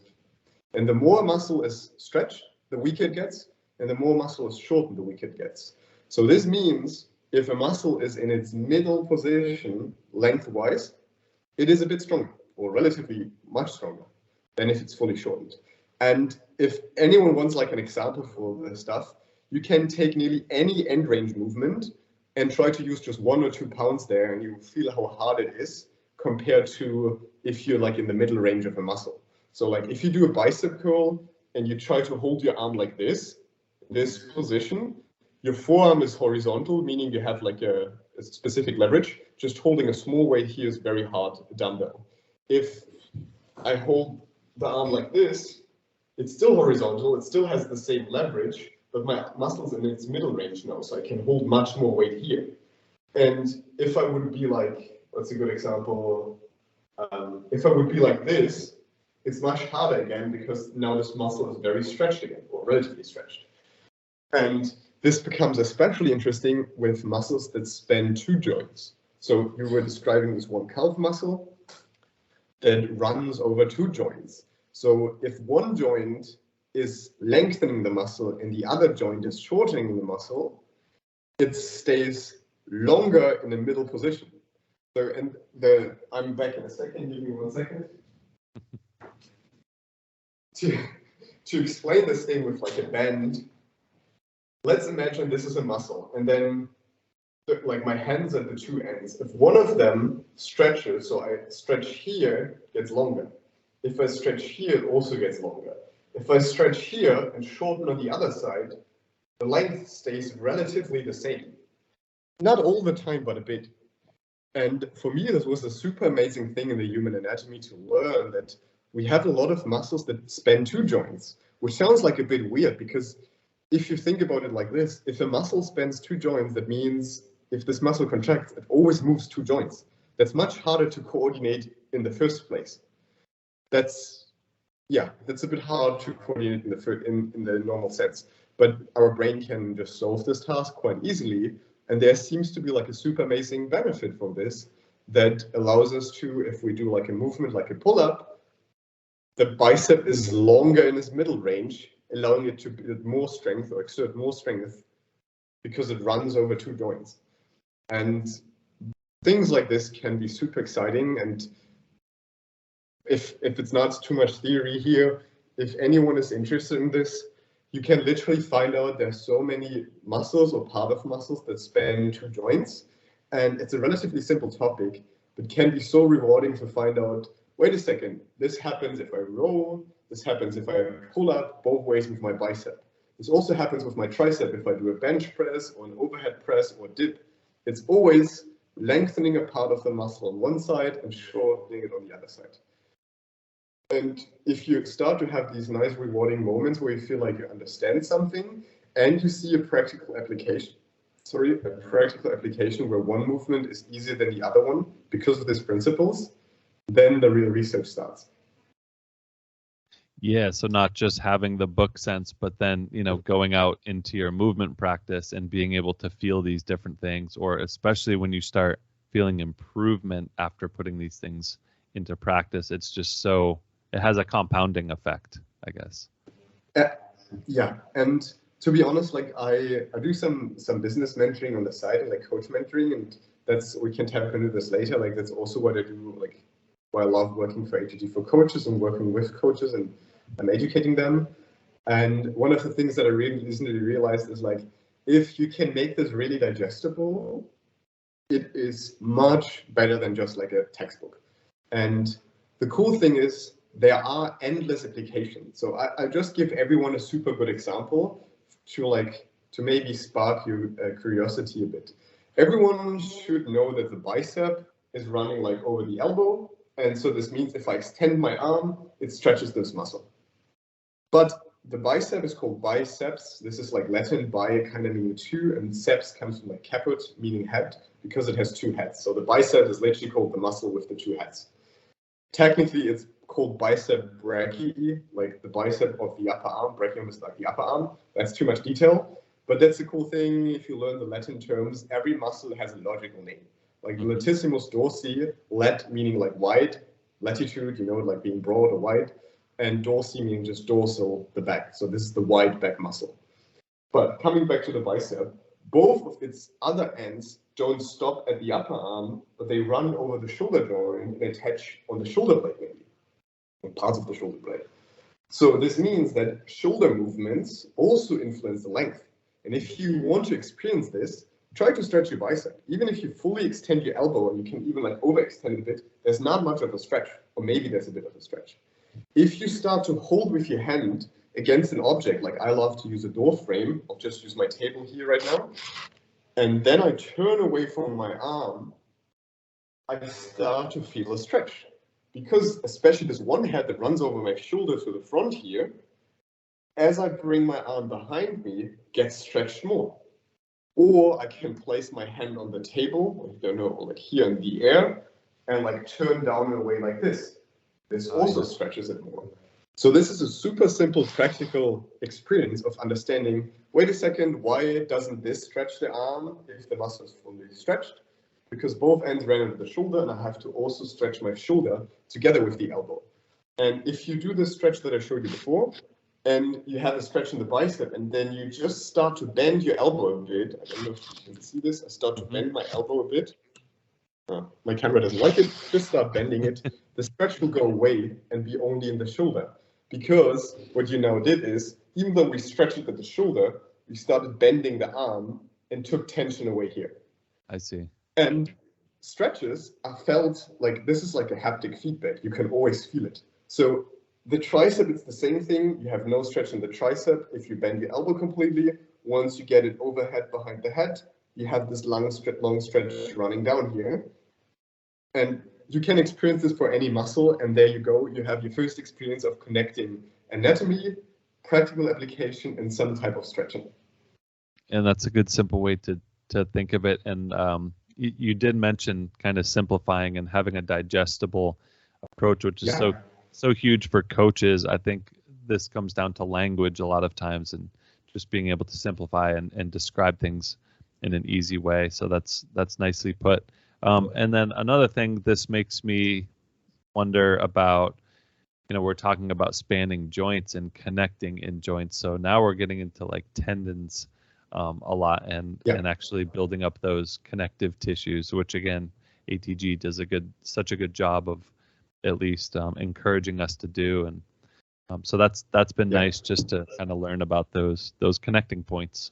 And the more muscle is stretched, the weaker it gets. and the more muscle is shortened, the weaker it gets. So this means if a muscle is in its middle position lengthwise, it is a bit stronger, or relatively much stronger than if it's fully shortened. And if anyone wants like an example for this stuff, you can take nearly any end range movement and try to use just 1 or 2 pounds there, and you feel how hard it is compared to if you're like in the middle range of a muscle. So like if you do a bicep curl and you try to hold your arm like this position, your forearm is horizontal, meaning you have like a specific leverage. Just holding a small weight here is very hard, a dumbbell. If I hold the arm like this, it's still horizontal, it still has the same leverage, but my muscle's in its middle range now, so I can hold much more weight here. And if I would be like, what's a good example? If I would be like this, it's much harder again because now this muscle is very stretched again, or relatively stretched. And this becomes especially interesting with muscles that span 2 joints. So you were describing this one calf muscle that runs over 2 joints. So if one joint is lengthening the muscle and the other joint is shortening the muscle, it stays longer in the middle position. So, and I'm back in a second, give me 1 second. To explain this thing with like a bend, let's imagine this is a muscle, and then like my hands at the 2 ends. If one of them stretches, so I stretch here, it gets longer. If I stretch here, it also gets longer. If I stretch here and shorten on the other side, the length stays relatively the same. Not all the time, but a bit. And for me, this was a super amazing thing in the human anatomy to learn that we have a lot of muscles that span 2 joints, which sounds like a bit weird because if you think about it like this, if a muscle spans 2 joints, that means if this muscle contracts, it always moves 2 joints. That's much harder to coordinate in the first place. That's a bit hard to coordinate in the normal sense. But our brain can just solve this task quite easily. And there seems to be like a super amazing benefit from this that allows us to, if we do like a movement, like a pull-up, the bicep is longer in its middle range, allowing it to build more strength or exert more strength because it runs over 2 joints. And things like this can be super exciting. And if it's not too much theory here, if anyone is interested in this, you can literally find out there's so many muscles or part of muscles that span 2 joints. And it's a relatively simple topic, but can be so rewarding to find out, wait a second, this happens if I row, this happens if I pull up both ways with my bicep. This also happens with my tricep if I do a bench press or an overhead press or dip. It's always lengthening a part of the muscle on one side and shortening it on the other side. And if you start to have these nice rewarding moments where you feel like you understand something and you see a practical application where one movement is easier than the other one because of these principles, then the real research starts. Yeah, so not just having the book sense, but then, going out into your movement practice and being able to feel these different things, or especially when you start feeling improvement after putting these things into practice, it's just it has a compounding effect, I guess. Yeah, and to be honest, like I do some business mentoring on the side and like coach mentoring, and we can tap into this later. Like that's also what I do, like why I love working for ATG for coaches and working with coaches and I'm educating them. And one of the things that I really recently realized is like, if you can make this really digestible, it is much better than just like a textbook. And the cool thing is there are endless applications. So I just give everyone a super good example to maybe spark your curiosity a bit. Everyone should know that the bicep is running like over the elbow. And so this means if I extend my arm, it stretches this muscle. But the bicep is called biceps. This is like Latin, bi kind of meaning 2, and ceps comes from like caput, meaning head, because it has 2 heads. So the bicep is literally called the muscle with the 2 heads. Technically, it's called bicep brachii, like the bicep of the upper arm. Brachium is like the upper arm. That's too much detail. But that's the cool thing. If you learn the Latin terms, every muscle has a logical name. Like latissimus dorsi, lat meaning like wide, latitude, like being broad or wide, and dorsi meaning just dorsal, the back. So this is the wide back muscle. But coming back to the bicep, both of its other ends don't stop at the upper arm, but they run over the shoulder joint and attach on the shoulder blade maybe, on parts of the shoulder blade. So this means that shoulder movements also influence the length. And if you want to experience this, try to stretch your bicep. Even if you fully extend your elbow and you can even like overextend it a bit, there's not much of a stretch, or maybe there's a bit of a stretch. If you start to hold with your hand against an object, like I love to use a door frame, I'll just use my table here right now, and then I turn away from my arm, I start to feel a stretch. Because especially this one head that runs over my shoulder to the front here, as I bring my arm behind me, gets stretched more. Or I can place my hand on the table, I don't know, like here in the air, and like turn down and away like this. This also stretches it more. So this is a super simple practical experience of understanding, wait a second, why doesn't this stretch the arm if the muscle is fully stretched? Because both ends ran into the shoulder and I have to also stretch my shoulder together with the elbow. And if you do the stretch that I showed you before, and you have a stretch in the bicep, and then you just start to bend your elbow a bit. I don't know if you can see this. I start to bend my elbow a bit. My camera doesn't like it. Just start bending it. The stretch will go away and be only in the shoulder. Because what you now did is, even though we stretched it at the shoulder, we started bending the arm and took tension away here. I see. And stretches are felt like, this is like a haptic feedback. You can always feel it. So the tricep, it's the same thing. You have no stretch in the tricep if you bend your elbow completely. Once you get it overhead behind the head, you have this long stretch running down here. And you can experience this for any muscle, and there you go. You have your first experience of connecting anatomy, practical application, and some type of stretching. And that's a good, simple way to think of it. And you did mention kind of simplifying and having a digestible approach, which is so huge for coaches. I think this comes down to language a lot of times, and just being able to simplify and describe things in an easy way. So that's nicely put. And then another thing, this makes me wonder about, we're talking about spanning joints and connecting in joints. So now we're getting into like tendons a lot, and actually building up those connective tissues, which again, ATG does such a good job of at least encouraging us to do. And so that's been nice just to kind of learn about those connecting points.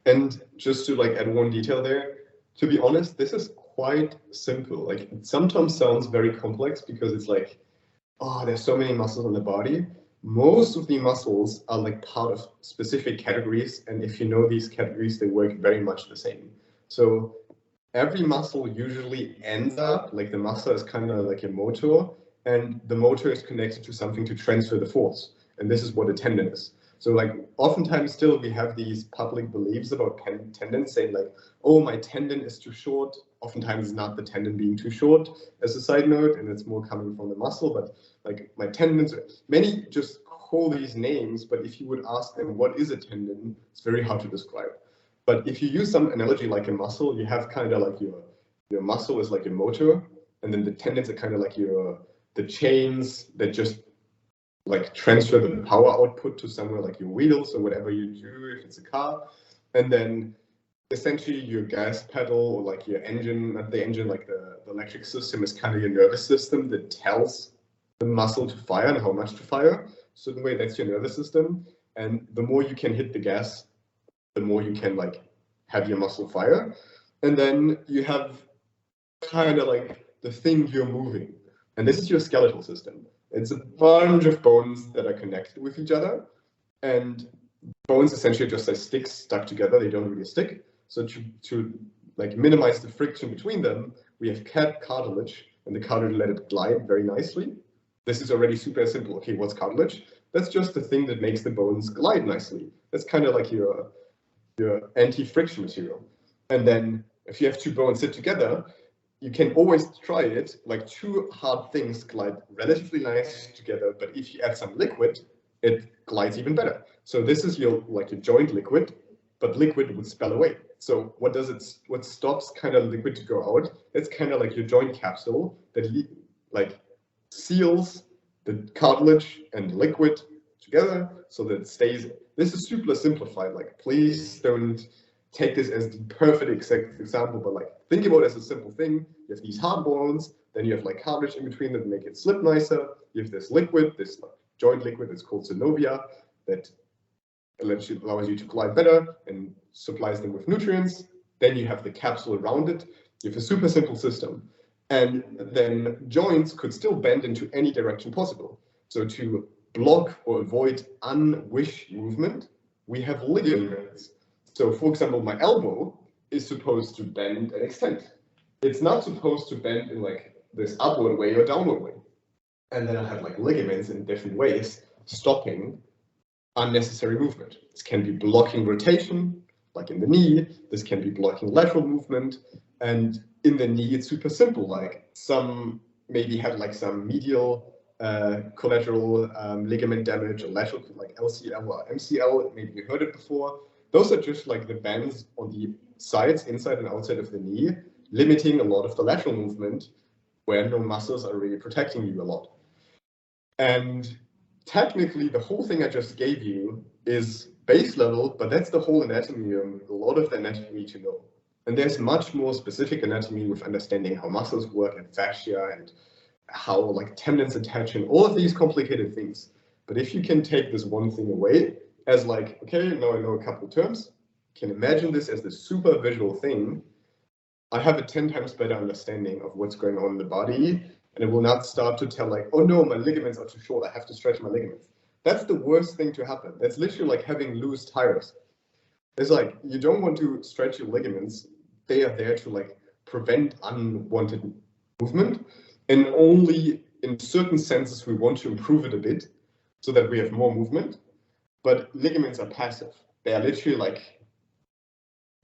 And just to like add one detail there, to be honest, this is quite simple. Like it sometimes sounds very complex because it's like, oh, there's so many muscles in the body. Most of the muscles are like part of specific categories. And if you know these categories, they work very much the same. So every muscle usually ends up, like the muscle is kind of like a motor, and the motor is connected to something to transfer the force. And this is what a tendon is. So like oftentimes still we have these public beliefs about tendons saying like, oh, my tendon is too short. Oftentimes it's not the tendon being too short as a side note, and it's more coming from the muscle, but like my tendons, many just call these names, but if you would ask them what is a tendon, it's very hard to describe. But if you use some analogy like a muscle, you have kind of like your muscle is like a motor, and then the tendons are kind of like the chains that just like transfer the power output to somewhere like your wheels or whatever you do if it's a car. And then essentially your gas pedal or like your engine, not the engine, like the electric system is kind of your nervous system that tells the muscle to fire and how much to fire. So in a way, that's your nervous system. And the more you can hit the gas, the more you can like have your muscle fire. And then you have kind of like the thing you're moving. And this is your skeletal system. It's a bunch of bones that are connected with each other. And bones essentially just like sticks stuck together. They don't really stick. So to like minimize the friction between them, we have cartilage, and the cartilage let it glide very nicely. This is already super simple. Okay, what's cartilage? That's just the thing that makes the bones glide nicely. That's kind of like your anti-friction material. And then if you have two bones sit together, you can always try it, like two hard things glide relatively nice together, but if you add some liquid, it glides even better. So this is your joint liquid, but liquid would spill away. So what stops kind of liquid to go out? It's kind of like your joint capsule that like seals the cartilage and liquid together so that it stays this is super simplified. Like, please don't take this as the perfect exact example, but like think about it as a simple thing. You have these hard bones, then you have like cartilage in between that make it slip nicer. You have this liquid, this like joint liquid that's called synovia that allows you to glide better and supplies them with nutrients. Then you have the capsule around it. You have a super simple system. And then joints could still bend into any direction possible. So to block or avoid unwished movement, we have ligaments. So for example, my elbow is supposed to bend and extend. It's not supposed to bend in like this upward way or downward way. And then I have like ligaments in different ways stopping unnecessary movement. This can be blocking rotation, like in the knee. This can be blocking lateral movement. And in the knee, it's super simple. Like some maybe had like some medial collateral ligament damage, or lateral like LCL or MCL. Maybe you heard it before. Those are just like the bands on the sides, inside and outside of the knee, limiting a lot of the lateral movement where no muscles are really protecting you a lot. And technically, the whole thing I just gave you is base level, but that's the whole anatomy, a lot of the anatomy to know. And there's much more specific anatomy with understanding how muscles work and fascia and how like tendons attach and all of these complicated things. But if you can take this one thing away as like, okay, now I know a couple of terms, can imagine this as the super visual thing, I have a 10 times better understanding of what's going on in the body. And it will not start to tell like, oh no, my ligaments are too short, I have to stretch my ligaments. That's the worst thing to happen. That's literally like having loose tires. It's like, you don't want to stretch your ligaments. They are there to like prevent unwanted movement. And only in certain senses, we want to improve it a bit so that we have more movement. But ligaments are passive. They are literally like,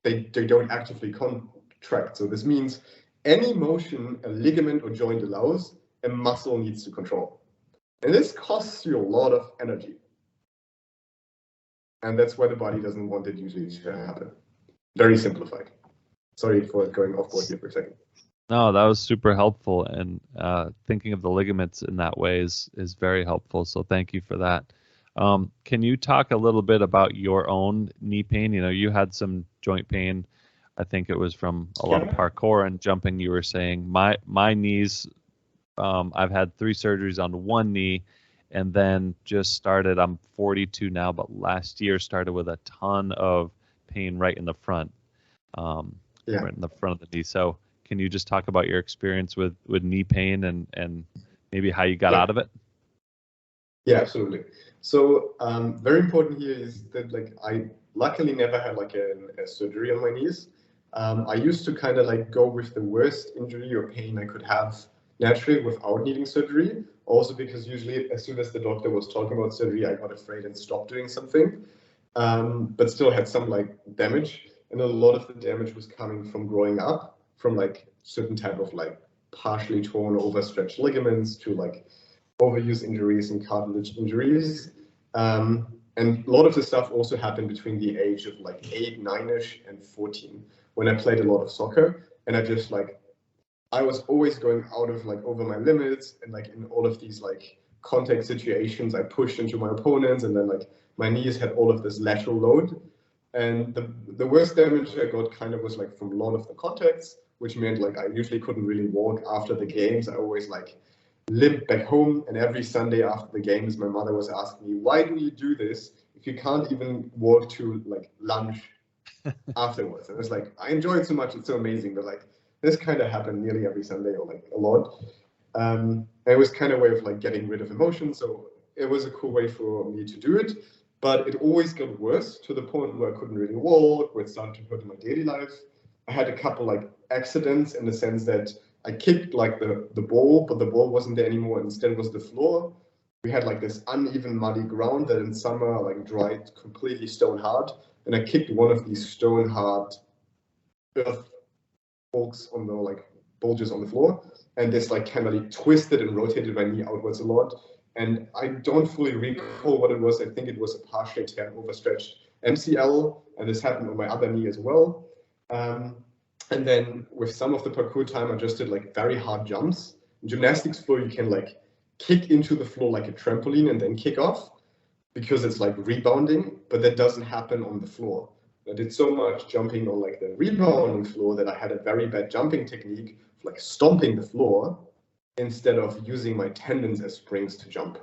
they don't actively contract. So this means any motion a ligament or joint allows, a muscle needs to control. And this costs you a lot of energy. And that's why the body doesn't want it usually to happen. Very simplified. Sorry for going off board here for a second. No, that was super helpful. And thinking of the ligaments in that way is very helpful. So thank you for that. Can you talk a little bit about your own knee pain? You know, you had some joint pain. I think it was from a lot of parkour and jumping. You were saying my knees, I've had 3 surgeries on one knee, and then just started, I'm 42 now, but last year started with a ton of pain right in the front, right in the front of the knee. So can you just talk about your experience with knee pain and maybe how you got out of it? Yeah, absolutely. So very important here is that like I luckily never had like a surgery on my knees. I used to kind of like go with the worst injury or pain I could have naturally without needing surgery. Also because usually as soon as the doctor was talking about surgery, I got afraid and stopped doing something, but still had some like damage. And a lot of the damage was coming from growing up, from like certain type of like partially torn or overstretched ligaments to like overuse injuries and cartilage injuries. And a lot of the stuff also happened between the age of like 8, 9-ish and 14 when I played a lot of soccer. And I just like, I was always going out of like over my limits, and like in all of these like contact situations, I pushed into my opponents, and then like my knees had all of this lateral load. And the worst damage I got kind of was like from a lot of the contacts, which meant like I usually couldn't really walk after the games. I always like limped back home, and every Sunday after the games, my mother was asking me, why do you do this if you can't even walk to like lunch afterwards? And it's like, I enjoy it so much, it's so amazing, but like this kind of happened nearly every Sunday, or like a lot. And it was kind of a way of like getting rid of emotion, so it was a cool way for me to do it. But it always got worse to the point where I couldn't really walk, where it started to hurt in my daily life. I had a couple like accidents in the sense that I kicked like the ball, but the ball wasn't there anymore. Instead, it was the floor. We had like this uneven, muddy ground that in summer like dried completely stone hard. And I kicked one of these stone hard earth bulges on the floor. And this like kind of like twisted and rotated my knee outwards a lot. And I don't fully recall what it was. I think it was a partially tear overstretched MCL, and this happened on my other knee as well. And then with some of the parkour time, I just did like very hard jumps. In gymnastics floor, you can like kick into the floor like a trampoline and then kick off. because it's like rebounding, but that doesn't happen on the floor. I did so much jumping on like the rebounding floor that I had a very bad jumping technique, like stomping the floor instead of using my tendons as springs to jump.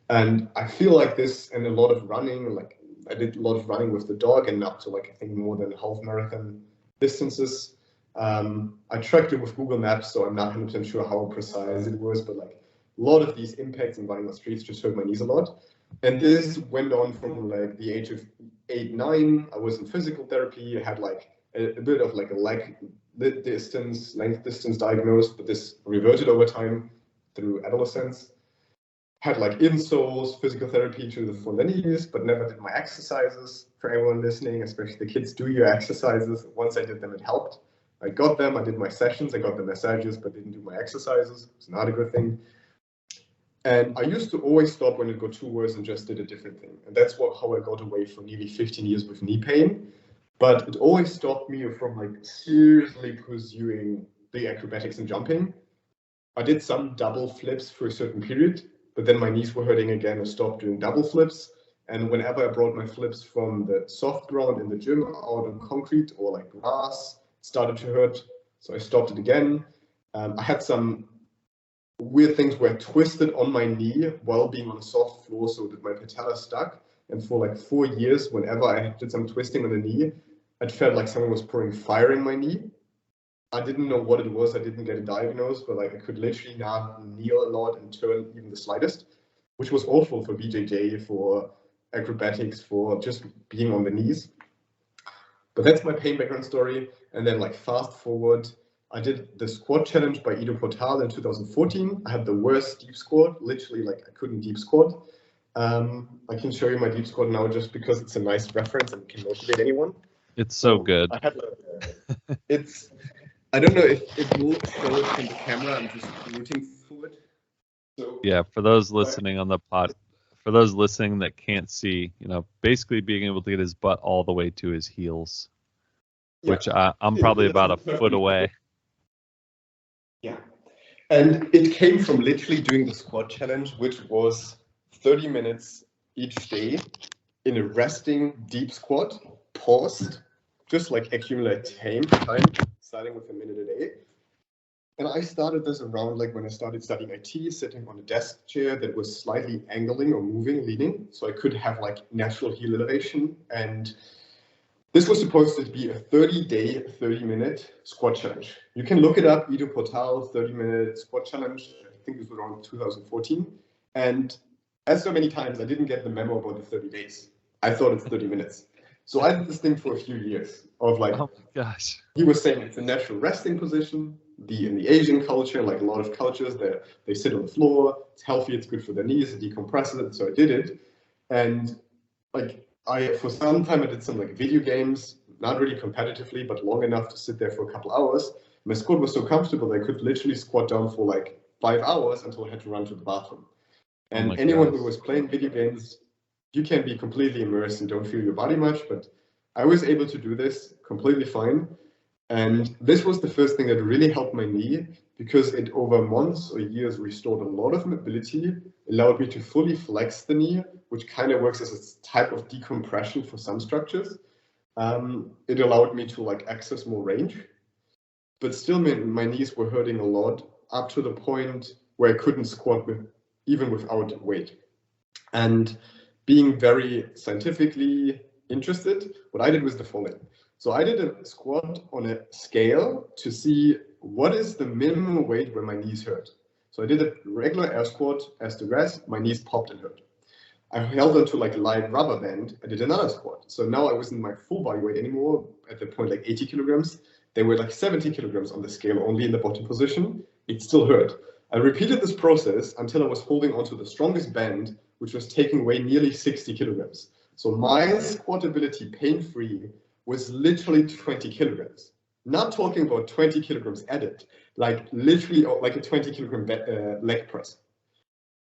And I feel like this, and a lot of running, like I did a lot of running with the dog and up to like, I think more than half marathon distances. I tracked it with Google Maps, so I'm not 100% sure how precise it was, but like a lot of these impacts in running on streets just hurt my knees a lot. And this went on from like the age of 8, 9. I was in physical therapy. I had like a bit of like a length distance diagnosed, but this reverted over time through adolescence. Had like insoles, physical therapy for the knees, but never did my exercises. For everyone listening, especially the kids, do your exercises. Once I did them, it helped. I got them, I did my sessions, I got the massages, but didn't do my exercises. It's not a good thing. And I used to always stop when it got too worse and just did a different thing. And that's how I got away for nearly 15 years with knee pain. But it always stopped me from like seriously pursuing the acrobatics and jumping. I did some double flips for a certain period, but then my knees were hurting again. I stopped doing double flips. And whenever I brought my flips from the soft ground in the gym out on concrete or like grass, it started to hurt. So I stopped it again. I had some weird things where I twisted on my knee while being on a soft floor so that my patella stuck. And for like 4 years, whenever I did some twisting on the knee, it felt like someone was pouring fire in my knee. I didn't know what it was. I didn't get it diagnosed, but like I could literally not kneel a lot and turn even the slightest, which was awful for BJJ, for acrobatics, for just being on the knees. But that's my pain background story. And then like fast forward, I did the squat challenge by Ido Portal in 2014. I had the worst deep squat, literally like I couldn't deep squat. I can show you my deep squat now just because it's a nice reference and can motivate anyone. It's so good. I don't know if it will show it from the camera. I'm just rooting for it. So, yeah, for those listening on the pod, for those listening that can't see, basically being able to get his butt all the way to his heels, which I'm probably about a foot away. Yeah. And it came from literally doing the squat challenge, which was 30 minutes each day in a resting deep squat, paused, just like accumulate time, starting with a minute a day. And I started this around like when I started studying IT, sitting on a desk chair that was slightly angling or moving, leaning, so I could have like natural heel elevation. And this was supposed to be a 30-day, 30-minute squat challenge. You can look it up, Ido Portal, 30-minute squat challenge. I think this was around 2014. And as so many times, I didn't get the memo about the 30 days. I thought it's 30 minutes. So I did this thing for a few years of like, oh my gosh. He was saying it's a natural resting position. In the Asian culture, like a lot of cultures, they sit on the floor. It's healthy. It's good for their knees. It decompresses it. So I did it. And like, for some time I did some like video games, not really competitively, but long enough to sit there for a couple hours. My squat was so comfortable that I could literally squat down for like 5 hours until I had to run to the bathroom. And anyone who was playing video games, you can be completely immersed and don't feel your body much, but I was able to do this completely fine. And this was the first thing that really helped my knee because it over months or years restored a lot of mobility, allowed me to fully flex the knee, which kind of works as a type of decompression for some structures. It allowed me to like access more range, but still my knees were hurting a lot up to the point where I couldn't squat even without weight. And being very scientifically interested, what I did was the following. So I did a squat on a scale to see what is the minimum weight where my knees hurt. So I did a regular air squat as the rest, my knees popped and hurt. I held onto like a light rubber band. I did another squat. So now I wasn't my full body weight anymore. At the point, like 80 kilograms. They were like 70 kilograms on the scale, only in the bottom position. It still hurt. I repeated this process until I was holding onto the strongest band, which was taking away nearly 60 kilograms. So my squat ability, pain-free, was literally 20 kilograms. Not talking about 20 kilograms added, like literally like a 20 kilogram leg press.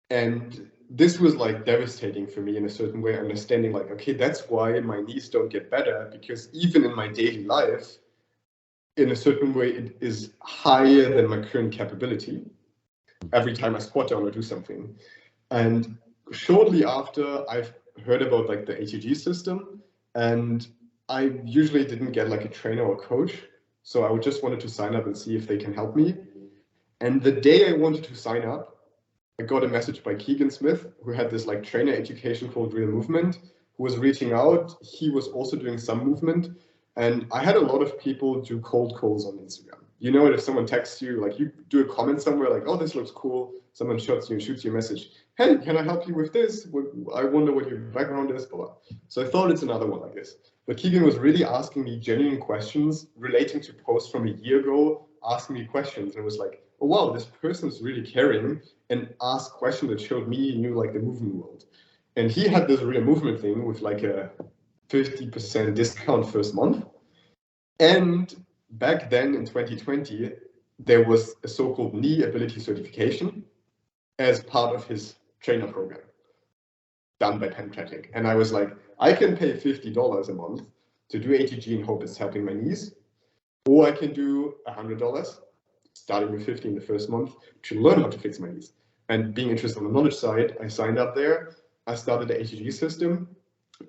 And this was like devastating for me in a certain way, understanding like, okay, that's why my knees don't get better, because even in my daily life, in a certain way, it is higher than my current capability every time I squat down or do something. And shortly after, I heard about like the ATG system, and I usually didn't get like a trainer or coach. So I just wanted to sign up and see if they can help me. And the day I wanted to sign up, I got a message by Keegan Smith, who had this like trainer education called Real Movement, who was reaching out. He was also doing some movement. And I had a lot of people do cold calls on Instagram. You know, if someone texts you, like you do a comment somewhere like, oh, this looks cool. Someone shoots you a message. Hey, can I help you with this? I wonder what your background is, blah, blah. So I thought it's another one like this. But Keegan was really asking me genuine questions relating to posts from a year ago, asking me questions. And it was like, oh, wow, this person's really caring and asked questions that showed me he knew like the movement world. And he had this Real Movement thing with like a 50% discount first month. And back then in 2020, there was a so-called knee ability certification as part of his trainer program done by Pentratic. And I was like, I can pay $50 a month to do ATG and hope it's helping my knees, or I can do $100, starting with 50 in the first month, to learn how to fix my knees. And being interested on the knowledge side, I signed up there. I started the ATG system.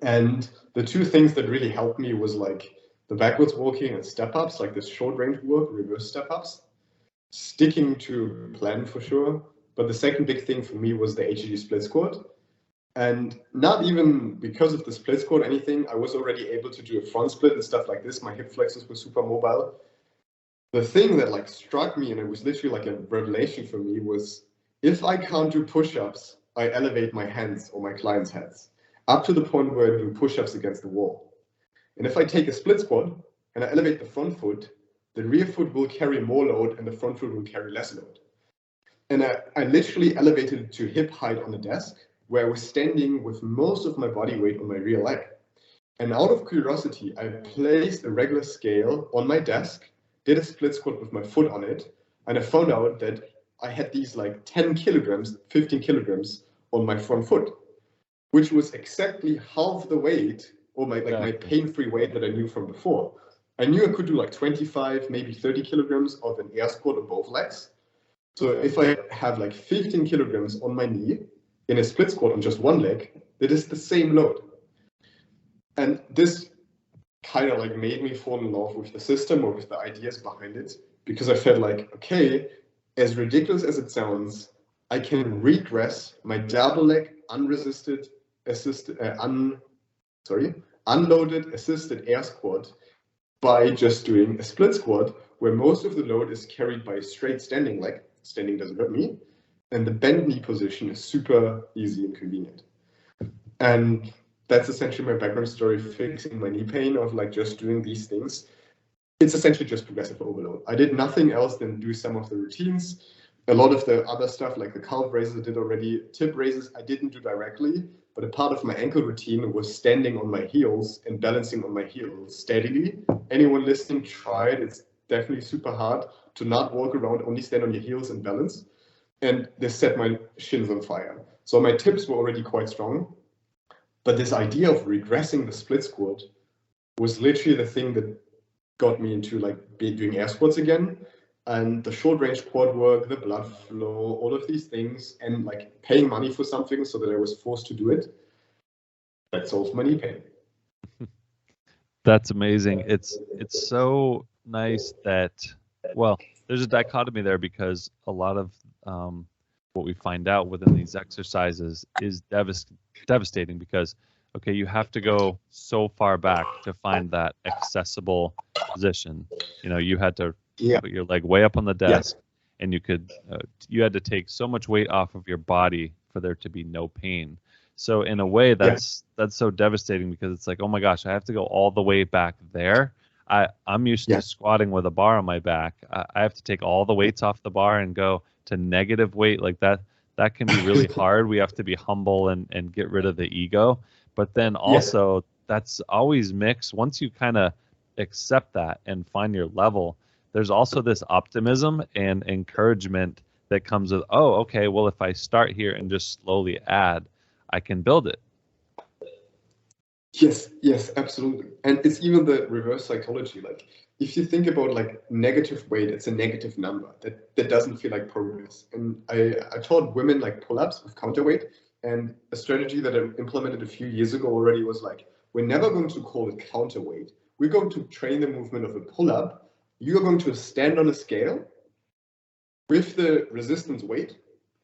And the two things that really helped me was like the backwards walking and step ups, like this short range work, reverse step ups, sticking to plan for sure. But the second big thing for me was the ATG split squat. And not even because of the split squat or anything, I was already able to do a front split and stuff like this. My hip flexors were super mobile. The thing that like struck me, and it was literally like a revelation for me, was if I can't do push-ups, I elevate my hands or my clients' heads up to the point where I do push-ups against the wall. And if I take a split squat and I elevate the front foot, the rear foot will carry more load and the front foot will carry less load. And I literally elevated it to hip height on the desk, where I was standing with most of my body weight on my rear leg. And out of curiosity, I placed a regular scale on my desk, did a split squat with my foot on it, and I found out that I had these like 10 kilograms, 15 kilograms on my front foot, which was exactly half the weight or my pain-free weight that I knew from before. I knew I could do like 25, maybe 30 kilograms of an air squat on both legs. So if I have like 15 kilograms on my knee in a split squat on just one leg, that is the same load. And this kind of like made me fall in love with the system or with the ideas behind it, because I felt like, okay, as ridiculous as it sounds, I can regress my double leg unloaded assisted air squat by just doing a split squat, where most of the load is carried by a straight standing leg. Standing doesn't hurt me. And the bent knee position is super easy and convenient. And that's essentially my background story, fixing my knee pain of like just doing these things. It's essentially just progressive overload. I did nothing else than do some of the routines. A lot of the other stuff, like the calf raises I did already, tip raises I didn't do directly, but a part of my ankle routine was standing on my heels and balancing on my heels steadily. Anyone listening, try it. It's definitely super hard to not walk around, only stand on your heels and balance. And this set my shins on fire. So my tips were already quite strong. But this idea of regressing the split squat was literally the thing that got me into like doing air squats again. And the short range quad work, the blood flow, all of these things, and like paying money for something so that I was forced to do it, that solved my knee pain. That's amazing. It's so nice that, well, there's a dichotomy there, because a lot of what we find out within these exercises is devastating, because, okay, you have to go so far back to find that accessible position. You know, you had to put your leg way up on the desk, and you had to take so much weight off of your body for there to be no pain. So in a way, that's so devastating, because it's like, oh my gosh, I have to go all the way back there. I'm used to squatting with a bar on my back. I have to take all the weights off the bar and go to negative weight like that. That can be really hard. We have to be humble and get rid of the ego. But then also that's always mixed. Once you kind of accept that and find your level, there's also this optimism and encouragement that comes with, oh, okay, well, if I start here and just slowly add, I can build it. Yes, absolutely. And it's even the reverse psychology. Like if you think about like negative weight, it's a negative number that doesn't feel like progress. And I taught women like pull-ups with counterweight, And a strategy that I implemented a few years ago already was like, we're never going to call it counterweight. We're going to train the movement of a pull-up. You're going to stand on a scale with the resistance weight,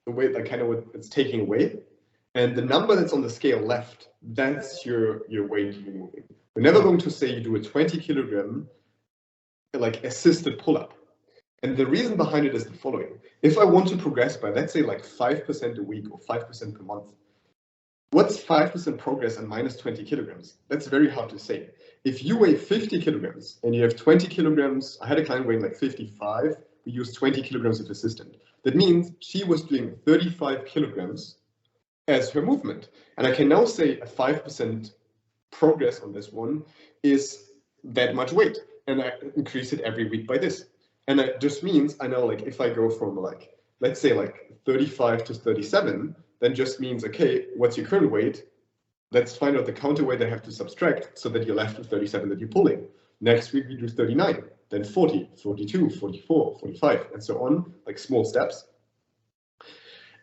the weight that kind of what it's taking away, and the number that's on the scale left, that's your weight you're moving. We're never going to say you do a 20 kilogram like assisted pull-up. And the reason behind it is the following. If I want to progress by, let's say, like 5% a week or 5% per month, what's 5% progress on minus 20 kilograms? That's very hard to say. If you weigh 50 kilograms and you have 20 kilograms, I had a client weighing like 55, we used 20 kilograms of assistant. That means she was doing 35 kilograms as her movement. And I can now say a 5% progress on this one is that much weight. And I increase it every week by this. And that just means I know, like, if I go from like, let's say like 35 to 37, then just means, okay, what's your current weight? Let's find out the counterweight I have to subtract so that you're left with 37 that you're pulling. Next week we do 39, then 40, 42, 44, 45, and so on, like small steps.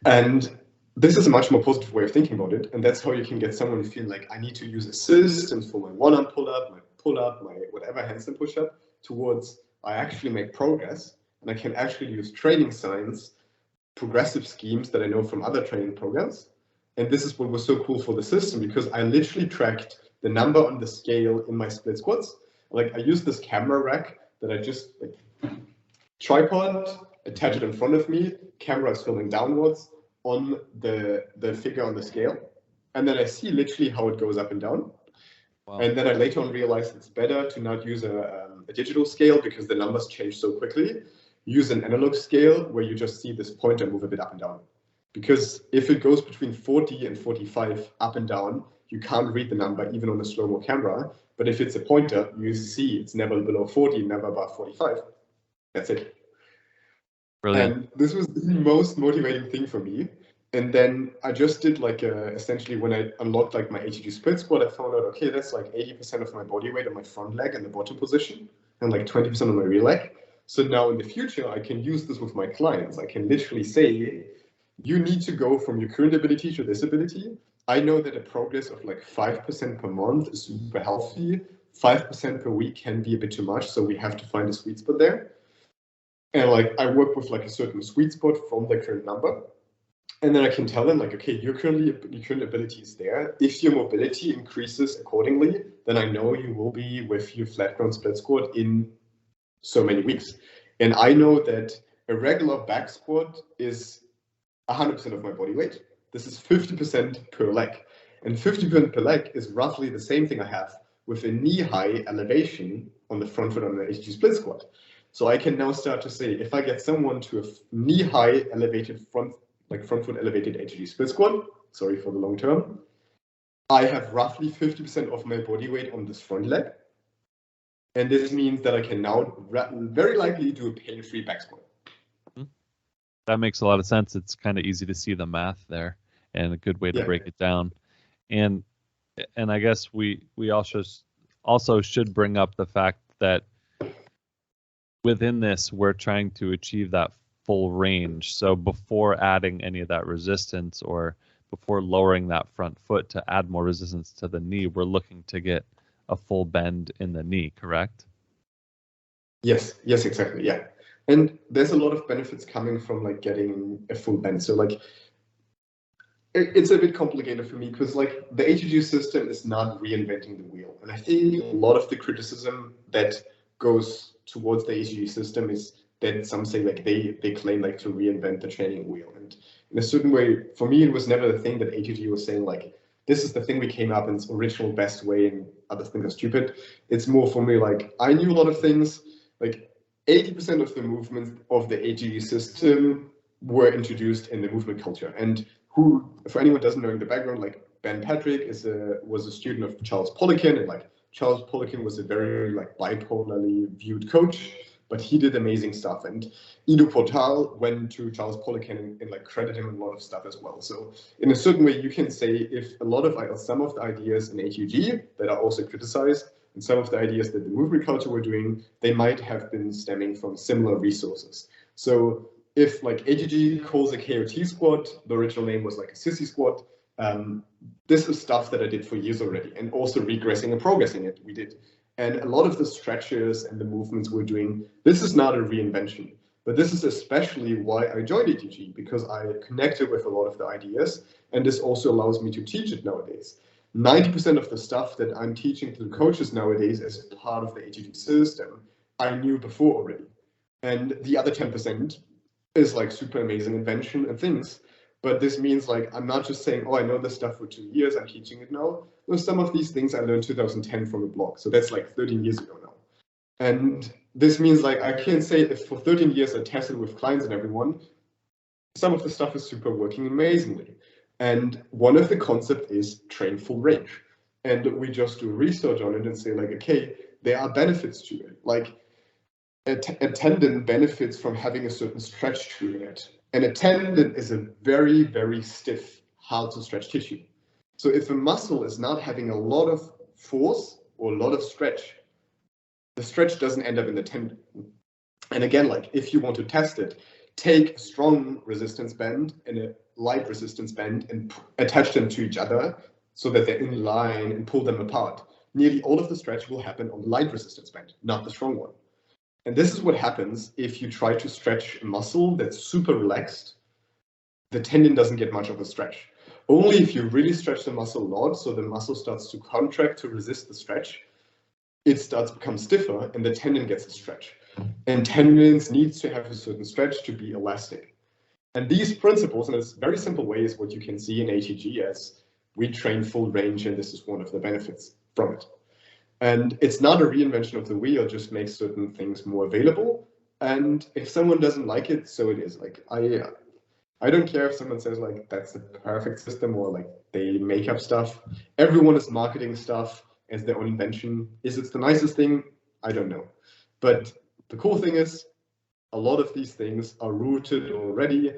And this is a much more positive way of thinking about it. And that's how you can get someone to feel like, I need to use assistance for my one-arm pull-up, my whatever handstand push-up, towards I actually make progress, and I can actually use training science, progressive schemes that I know from other training programs. And this is what was so cool for the system, because I literally tracked the number on the scale in my split squats. Like, I used this camera rack that I just like tripod, attach it in front of me, camera is filming downwards on the figure on the scale. And then I see literally how it goes up and down. Wow. And then I later on realized it's better to not use a digital scale because the numbers change so quickly. Use an analog scale where you just see this pointer move a bit up and down. Because if it goes between 40 and 45 up and down, you can't read the number even on a slow-mo camera. But if it's a pointer, you see it's never below 40, never above 45. That's it. Brilliant. And this was the most motivating thing for me. And then I just did like essentially when I unlocked like my ATG split squat, I found out, okay, that's like 80% of my body weight on my front leg in the bottom position and like 20% on my rear leg. So now in the future, I can use this with my clients. I can literally say, you need to go from your current ability to this ability. I know that a progress of like 5% per month is super healthy. 5% per week can be a bit too much. So we have to find a sweet spot there. And like I work with like a certain sweet spot from the current number. And then I can tell them like, okay, your current ability is there. If your mobility increases accordingly, then I know you will be with your flat ground split squat in so many weeks. And I know that a regular back squat is 100% of my body weight. This is 50% per leg. And 50% per leg is roughly the same thing I have with a knee-high elevation on the front foot on the ATG split squat. So I can now start to say, if I get someone to a knee-high elevated front foot elevated ATG split squat, sorry for the long term, I have roughly 50% of my body weight on this front leg. And this means that I can now very likely do a pain-free back squat. That makes a lot of sense. It's kind of easy to see the math there and a good way to break it down. And I guess we also should bring up the fact that within this, we're trying to achieve that full range. So before adding any of that resistance or before lowering that front foot to add more resistance to the knee, we're looking to get a full bend in the knee, correct? Yes, exactly. Yeah. And there's a lot of benefits coming from like getting a full bend. So like it's a bit complicated for me because like the ATG system is not reinventing the wheel. And I think a lot of the criticism that goes towards the ATG system is that some say like they claim like to reinvent the training wheel. And in a certain way, for me, it was never the thing that ATG was saying like, this is the thing we came up in its original best way and other things are stupid. It's more for me like, I knew a lot of things, like 80% of the movements of the ATG system were introduced in the movement culture. And who, for anyone who doesn't know the background, like Ben Patrick was a student of Charles Poliquin, and like Charles Poliquin was a very like bipolarly viewed coach, but he did amazing stuff. And Ido Portal went to Charles Poliquin and like credit him a lot of stuff as well. So in a certain way, you can say if some of the ideas in ATG that are also criticized, and some of the ideas that the movement culture were doing, they might have been stemming from similar resources. So if like ATG calls a KOT squat, the original name was like a sissy squat, This is stuff that I did for years already, and also regressing and progressing it we did. And a lot of the stretches and the movements we're doing, this is not a reinvention, but this is especially why I joined ATG, because I connected with a lot of the ideas, and this also allows me to teach it nowadays. 90% of the stuff that I'm teaching to the coaches nowadays as part of the ATG system, I knew before already. And the other 10% is like super amazing invention and things. But this means like, I'm not just saying, oh, I know this stuff for 2 years, I'm teaching it now. No, some of these things I learned 2010 from a blog. So that's like 13 years ago now. And this means like, I can't say if for 13 years I tested with clients and everyone, some of the stuff is super working amazingly. And one of the concepts is train full range. And we just do research on it and say like, okay, there are benefits to it. Like a tendon benefits from having a certain stretch to it. And a tendon is a very, very stiff, hard to stretch tissue. So if a muscle is not having a lot of force or a lot of stretch, the stretch doesn't end up in the tendon. And again, like if you want to test it, take a strong resistance band and a light resistance band and attach them to each other so that they're in line and pull them apart. Nearly all of the stretch will happen on the light resistance band, not the strong one. And this is what happens if you try to stretch a muscle that's super relaxed. The tendon doesn't get much of a stretch. Only if you really stretch the muscle a lot, so the muscle starts to contract to resist the stretch, it starts to become stiffer and the tendon gets a stretch. And tendons needs to have a certain stretch to be elastic. And these principles, in a very simple way, is what you can see in ATG as we train full range, and this is one of the benefits from it. And it's not a reinvention of the wheel, just makes certain things more available. And if someone doesn't like it, so it is. Like I don't care if someone says like that's the perfect system or like they make up stuff. Everyone is marketing stuff as their own invention. Is it the nicest thing? I don't know. But the cool thing is a lot of these things are rooted already.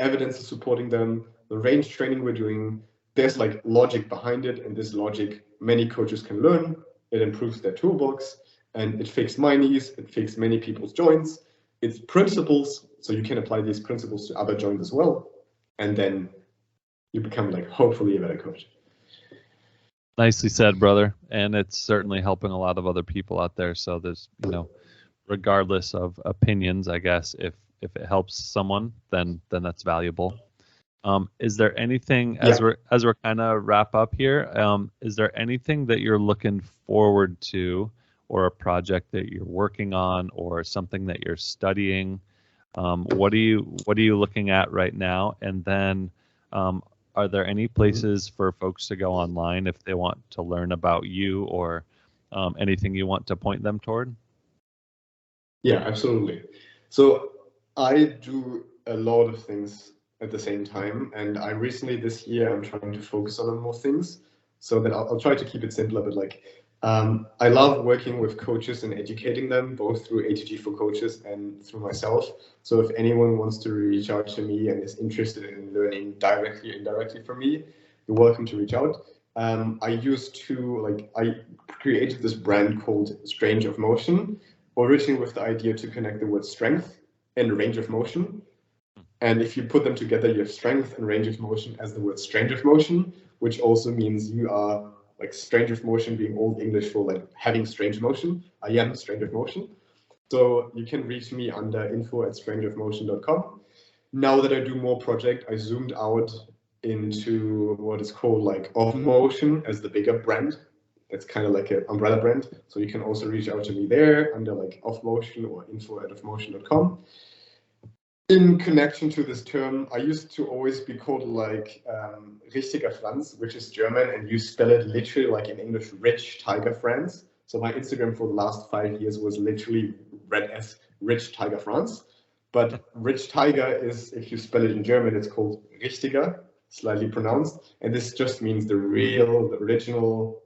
Evidence is supporting them. The range training we're doing, there's like logic behind it, and this logic many coaches can learn. It improves their toolbox, and it fixed my knees, it fixed many people's joints. It's principles, so you can apply these principles to other joints as well, and then you become like hopefully a better coach. Nicely said, brother. And it's certainly helping a lot of other people out there. So there's, you know, regardless of opinions, I guess if it helps someone, then that's valuable. Is there anything as we're kind of wrap up here? Is there anything that you're looking forward to, or a project that you're working on, or something that you're studying? What are you looking at right now? And then, are there any places for folks to go online if they want to learn about you, or anything you want to point them toward? Yeah, absolutely. So I do a lot of things at the same time, and I recently this year I'm trying to focus on more things, so that I'll try to keep it simpler. But like I love working with coaches and educating them, both through ATG for Coaches and through myself. So if anyone wants to reach out to me and is interested in learning directly or indirectly from me, you're welcome to reach out. I created this brand called Strange of Motion, originally with the idea to connect the word strength and range of motion. And if you put them together, you have strength and range of motion as the word strange of motion, which also means you are like strange of motion being Old English for like having strange motion. I am strange of motion. So you can reach me under info@strangeofmotion.com. Now that I do more project, I zoomed out into what is called like Of Motion as the bigger brand. It's kind of like an umbrella brand. So you can also reach out to me there under like Of Motion or info@ofmotion.com. In connection to this term, I used to always be called like richtiger Franz, which is German, and you spell it literally like in English, Rich Tiger Franz. So my Instagram for the last 5 years was literally read as Rich Tiger Franz. But Rich Tiger is, if you spell it in German, it's called richtiger, slightly pronounced. And this just means the real, the original,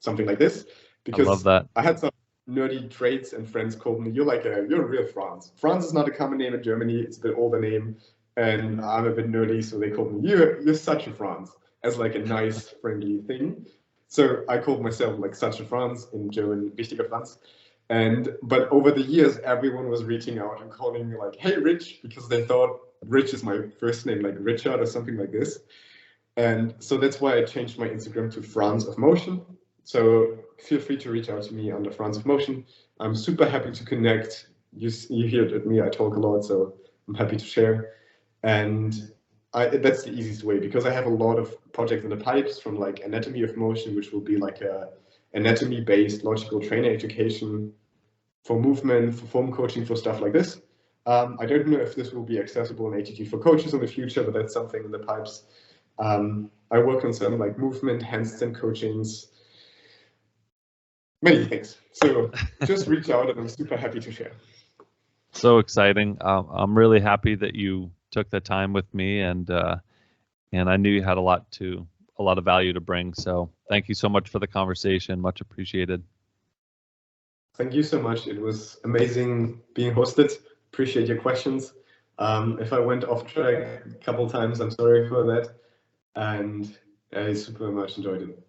something like this. Because I love that. I had some nerdy traits, and friends called me, you're a real Franz. Franz is not a common name in Germany, it's a bit older name, and I'm a bit nerdy, so they called me, you're such a Franz, as like a nice, friendly thing. So I called myself like such a Franz, in German, richtiger Franz. But over the years, everyone was reaching out and calling me like, hey, Rich, because they thought Rich is my first name, like Richard or something like this. And so that's why I changed my Instagram to Franz of Motion. So feel free to reach out to me under Franz of Motion. I'm super happy to connect. You hear it at me, I talk a lot, so I'm happy to share. And that's the easiest way, because I have a lot of projects in the pipes, from like anatomy of motion, which will be like a anatomy-based logical trainer education for movement, for form coaching, for stuff like this. I don't know if this will be accessible in ATG for coaches in the future, but that's something in the pipes. I work on some like movement, handstand coachings, many things. So just reach out, and I'm super happy to share. So exciting. I'm really happy that you took the time with me, and I knew you had a lot of value to bring. So thank you so much for the conversation. Much appreciated. Thank you so much. It was amazing being hosted. Appreciate your questions. If I went off track a couple times, I'm sorry for that. And I super much enjoyed it.